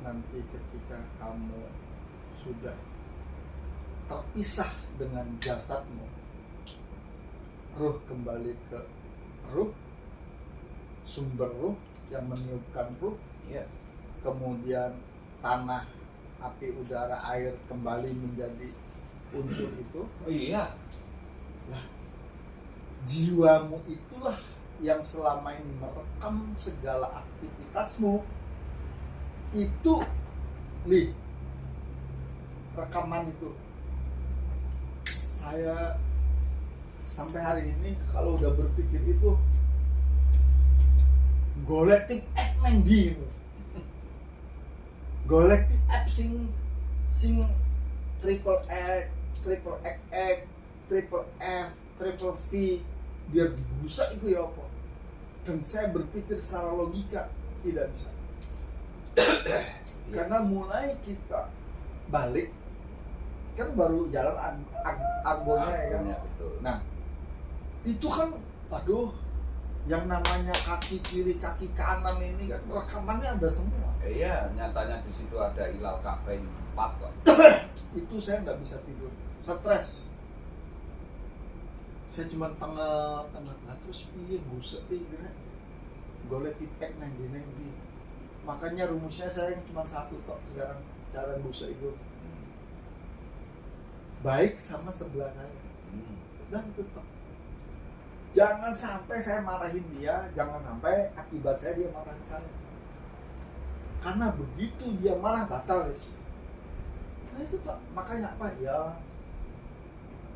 Speaker 1: nanti ketika kamu sudah terpisah dengan jasadmu, ruh kembali ke ruh, sumber ruh yang meniupkan ruh,
Speaker 2: Iya.
Speaker 1: kemudian tanah, api, udara, air kembali menjadi unsur itu.
Speaker 2: Oh iya.
Speaker 1: Lah, jiwamu itulah yang selama ini merekam segala aktivitasmu. Itu rekaman itu saya sampai hari ini kalau udah berpikir itu golek tik nang ndi itu. Golek tik app sing triple X, triple XX, triple F, triple V biar dibusa itu ya apa. Dan saya berpikir secara logika tidak bisa. Karena mulai kita balik kan baru jalan argonya ya kan.
Speaker 2: Betul.
Speaker 1: Nah, itu kan aduh, yang namanya kaki kiri kaki kanan ini kan rekamannya ada semua.
Speaker 2: Iya, nyatanya di situ ada ilal kabain 4 kok.
Speaker 1: Itu saya nggak bisa tidur, stres. Saya cuma tengah lah, terus piye buset piye golek tipek nang di. Makanya rumusnya saya cuma satu tok sekarang cara busa itu. Baik sama sebelah saya. Dan itu tok. Jangan sampai saya marahin dia, jangan sampai akibat saya dia marahin saya. Karena begitu dia marah batal, Riz. Nah itu tok, makanya apa ya?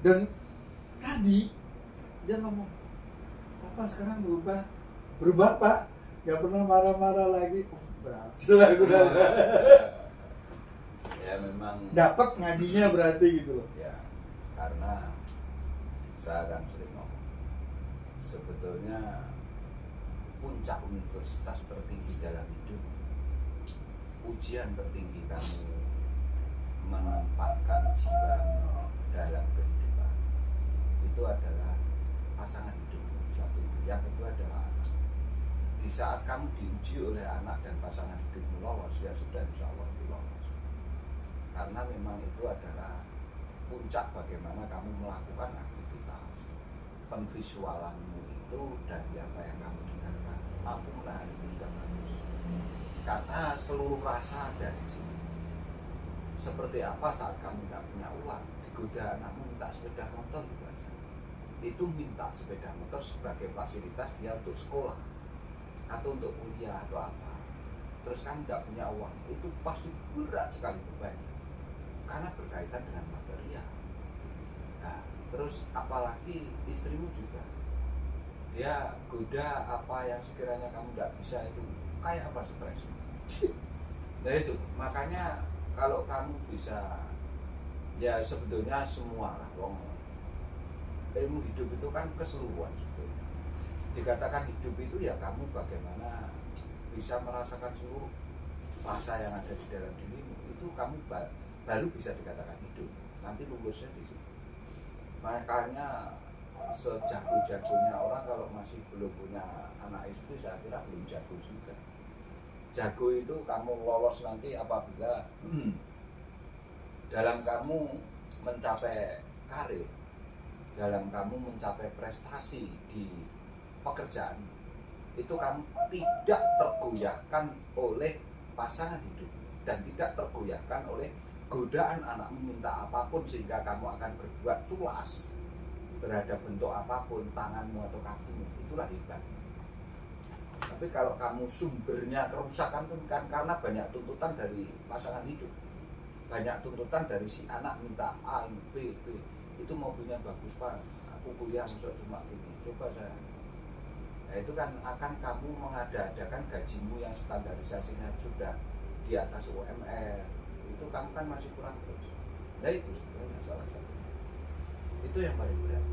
Speaker 1: Dan tadi dia ngomong, Papa sekarang berubah Pak, gak pernah marah-marah lagi. Oh, berhasil aku
Speaker 2: Ya memang
Speaker 1: dapat ngajinya berarti gitu loh.
Speaker 2: ya, karena saya akan sering ngomong, sebetulnya puncak universitas tertinggi dalam hidup, ujian tertinggi kamu menempatkan jiwamu dalam kehidupan, itu adalah pasangan hidup satu. Yang kedua adalah anak. Di saat kamu diuji oleh anak dan pasangan hidupmu lolos, ya sudah, insya Allah itu lolos. Karena memang itu adalah puncak bagaimana kamu melakukan aktivitas. Penvisualanmu itu dari apa yang kamu dengarkan, mampu menahan itu sudah bagus. Karena seluruh rasa ada di sini. Seperti apa saat kamu tidak punya uang, digoda anakmu minta sepeda motor gitu aja. Itu minta sepeda motor sebagai fasilitas dia untuk sekolah atau untuk kuliah atau apa. Terus kamu tidak punya uang, itu pasti berat sekali bebannya karena berkaitan dengan material. Nah, terus apalagi istrimu juga, dia goda apa yang sekiranya kamu tidak bisa, itu kayak apa stres. Nah itu makanya kalau kamu bisa, ya sebetulnya semua lah, ilmu hidup itu kan keseluruhan sebetulnya. Dikatakan hidup itu ya kamu bagaimana bisa merasakan seluruh rasa yang ada di dalam dirimu, itu kamu baru bisa dikatakan hidup. Nanti lulusnya di situ. Makanya sejago-jagonya orang kalau masih belum punya anak istri, saya kira belum jago juga. Jago itu kamu lolos nanti apabila dalam kamu mencapai karir, dalam kamu mencapai prestasi di pekerjaan, itu kamu tidak tergoyahkan oleh pasangan hidup dan tidak tergoyahkan oleh godaan anakmu minta apapun sehingga kamu akan berbuat culas terhadap bentuk apapun, tanganmu atau kakimu. Itulah hebat. Tapi kalau kamu sumbernya kerusakan itu kan karena banyak tuntutan dari pasangan hidup, banyak tuntutan dari si anak minta A, B, B. Itu mobilnya bagus Pak, aku kuliah masuk cuma ini, coba saya. Nah itu kan akan kamu mengada-adakan gajimu yang standarisasinya sudah di atas UMR, itu kamu kan masih kurang terus. Nah itu sebenarnya salah satu. Itu yang paling berat.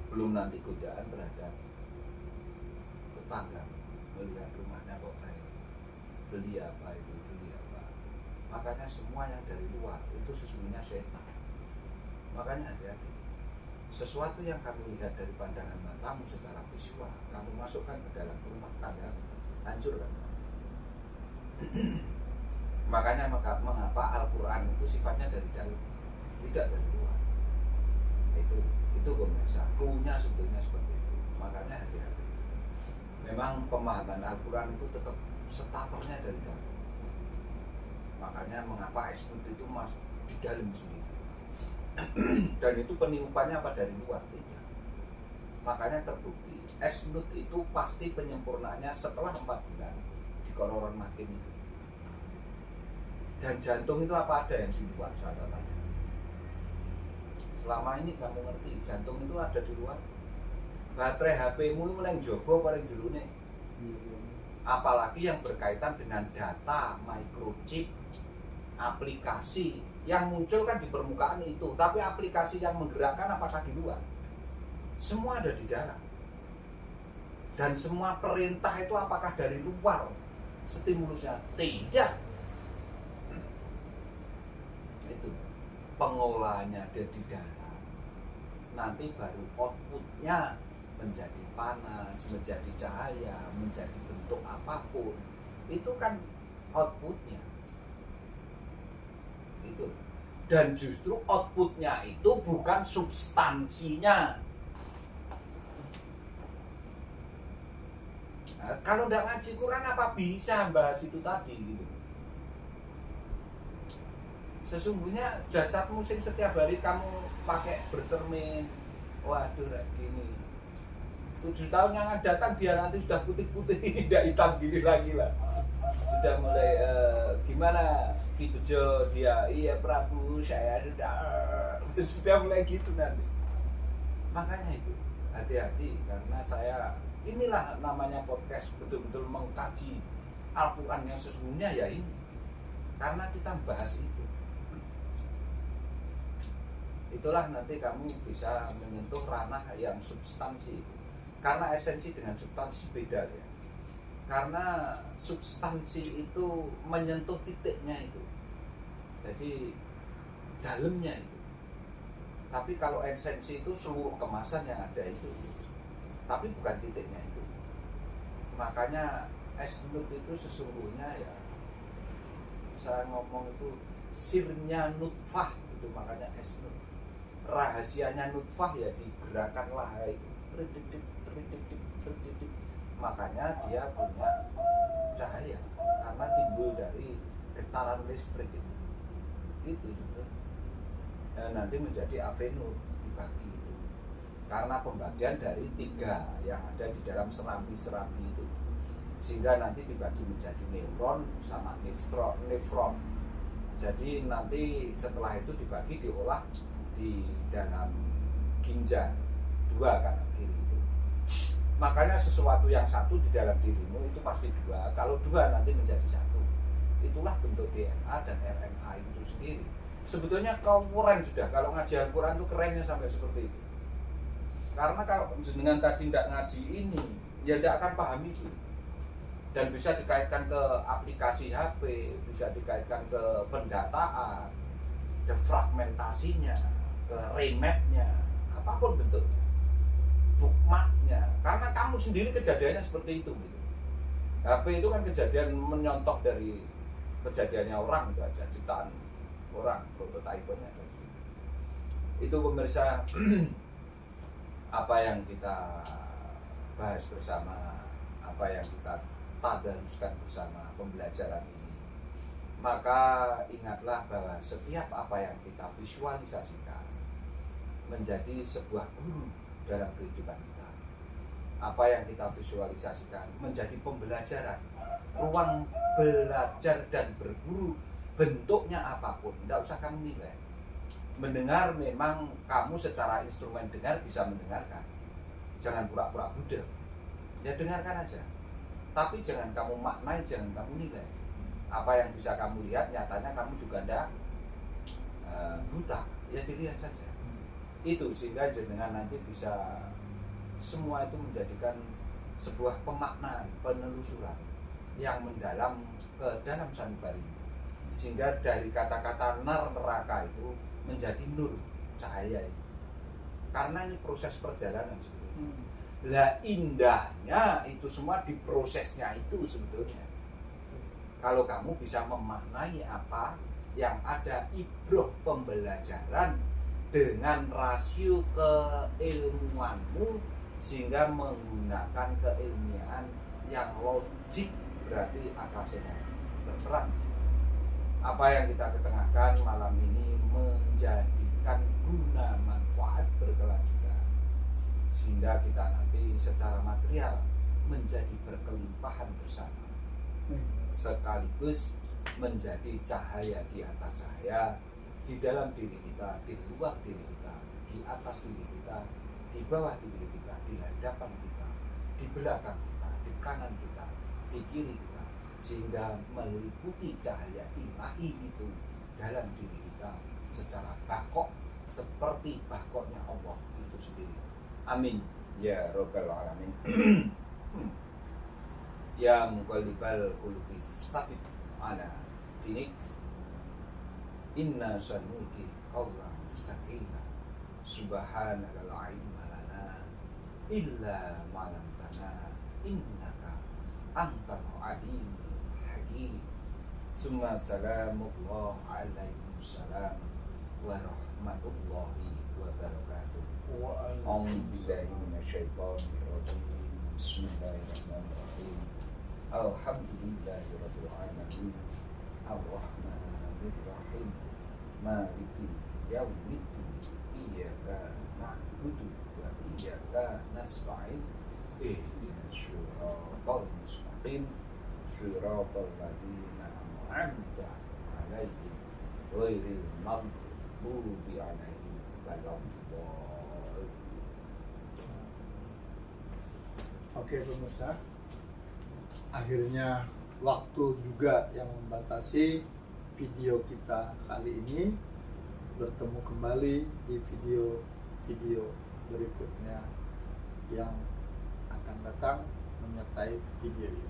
Speaker 2: Belum nanti godaan terhadap tetangga, melihat rumahnya kok baik. beli apa itu, beli apa. Makanya semua yang dari luar itu sesungguhnya setan. Makanya hati-hati. Sesuatu yang kamu lihat dari pandangan matamu secara visual, kamu masukkan ke dalam rumah tangga, hancurkan. Makanya mengapa Al-Quran itu sifatnya dari dalam, tidak dari luar. Itu pemirsa, cluenya sebetulnya seperti itu. Makanya hati-hati. Memang pemahaman Al-Quran itu tetap starternya dari dalam. Makanya mengapa Esnut itu masuk di dalam sendiri. Dan itu peniupannya apa dari luar? Tidak. Makanya terbukti Esnut itu pasti penyempurnaannya setelah 4 bulan di kororon makin itu. Dan jantung itu apa ada yang di luar, saya tanya. Selama ini kamu ngerti jantung itu ada di luar. Baterai HP-mu itu yang jogo paling jerune. Apalagi yang berkaitan dengan data, microchip, aplikasi yang muncul kan di permukaan itu, tapi aplikasi yang menggerakkan apakah di luar? Semua ada di dalam. Dan semua perintah itu apakah dari luar stimulusnya? Tidak. Itu pengolahannya ada di dalam. Nanti baru outputnya menjadi panas, menjadi cahaya, menjadi bentuk apapun. Itu kan outputnya. Itu. Dan justru outputnya itu bukan substansinya. Nah, kalau tidak ngaji Quran apa bisa bahas itu tadi gitu. Sesungguhnya jasadmu sing setiap hari kamu pakai bercermin, waduh gini 7 tahun yang akan datang dia nanti sudah putih-putih, tidak hitam gini lagi lah. Sudah mulai gimana Ki Bejo dia, iya Prabu saya sudah mulai gitu nanti. Makanya itu hati-hati, karena saya inilah namanya podcast betul-betul mengkaji Al-Quran yang sesungguhnya ya ini, karena kita bahas itu. Itulah nanti kamu bisa menyentuh ranah yang substansi itu. Karena esensi dengan substansi beda ya. Karena substansi itu menyentuh titiknya itu. Jadi dalamnya itu. Tapi kalau esensi itu seluruh kemasan yang ada itu. Tapi bukan titiknya itu. Makanya Esnut itu sesungguhnya ya, saya ngomong itu sirnya nutfah itu, makanya Esnut. Rahasianya nutfah ya digerakkan lahai itu. Makanya dia punya cahaya karena timbul dari getaran listrik itu sebenarnya. Dan nanti menjadi avenue dibagi itu karena pembagian dari 3 yang ada di dalam serambi-serambi itu, sehingga nanti dibagi menjadi neuron sama nefron. Jadi nanti setelah itu dibagi, diolah di dalam ginjal 2 kanan kiri itu. Makanya sesuatu yang satu di dalam dirimu itu pasti 2. Kalau 2 nanti menjadi 1. Itulah bentuk DNA dan RNA itu sendiri. Sebetulnya keren sudah kalau ngaji Al-Quran itu kerennya sampai seperti itu. Karena kalau dengan tadi tidak ngaji ini, ya tidak akan paham itu. Dan bisa dikaitkan ke aplikasi HP, bisa dikaitkan ke pendataan, ke fragmentasinya, ke remapnya, apapun bentuknya, bookmarknya, karena kamu sendiri kejadiannya seperti itu gitu. HP itu kan kejadian menyontoh dari kejadiannya orang, itu aja ciptaan orang, prototipe-nya dari situ. Itu pemirsa apa yang kita bahas bersama, apa yang kita tadaruskan bersama pembelajaran ini. Maka ingatlah bahwa setiap apa yang kita visualisasikan menjadi sebuah guru dalam kehidupan kita. Apa yang kita visualisasikan menjadi pembelajaran, ruang belajar dan berguru, bentuknya apapun, tidak usah kamu nilai. Mendengar memang kamu secara instrumen dengar bisa mendengarkan, jangan pura-pura budak, ya dengarkan aja. Tapi jangan kamu maknai, jangan kamu nilai. Apa yang bisa kamu lihat, nyatanya kamu juga tidak buta, ya dilihat saja. Itu sehingga jenengan nanti bisa semua itu menjadikan sebuah pemaknaan, penelusuran. yang mendalam ke dalam sanubari, sehingga dari kata-kata nar neraka itu menjadi nur cahaya itu. Karena ini proses perjalanan sebetulnya. Lah indahnya itu semua di prosesnya itu sebetulnya. Kalau kamu bisa memaknai apa yang ada ibroh pembelajaran dengan rasio keilmuanmu, sehingga menggunakan keilmian yang logik, berarti akal sehat berperan. Apa yang kita ketengahkan malam ini menjadikan guna manfaat berkelanjutan, sehingga kita nanti secara material menjadi berkelimpahan bersama, sekaligus menjadi cahaya di atas cahaya, di dalam diri kita, di luar diri kita, di atas diri kita, di bawah diri kita, di hadapan kita, di belakang kita, di kanan kita, di kiri kita, sehingga meliputi cahaya ilahi itu dalam diri kita secara bakok, seperti bakoknya Allah itu sendiri. Amin ya robbal alamin. Ya muqallibal qulubi sabit ala dinik, inna sanulki qawlan sakina, subhanaka la ilma lana illa ma 'allamtana innaka antal alimul hakim. Summa salamullah alaikum salam wa rahmatullahi wa barakatuh. A'udzu billahi minasyaitonir rajim. Bismillahirrahmanirrahim. Alhamdulillahi rabbil alamin. Ar-Rahmanir Rahim. Maliki yaumiddin. Iyyaka na'budu wa iyyaka nasta'in. Ihdinas siratal mustaqim. Siratal ladzina an'amta 'alaihim ghairil maghdubi 'alaihim waladdallin.
Speaker 1: Oke pemirsa, akhirnya waktu juga yang membatasi video kita kali ini. Bertemu kembali di video berikutnya yang akan datang menyertai video ini.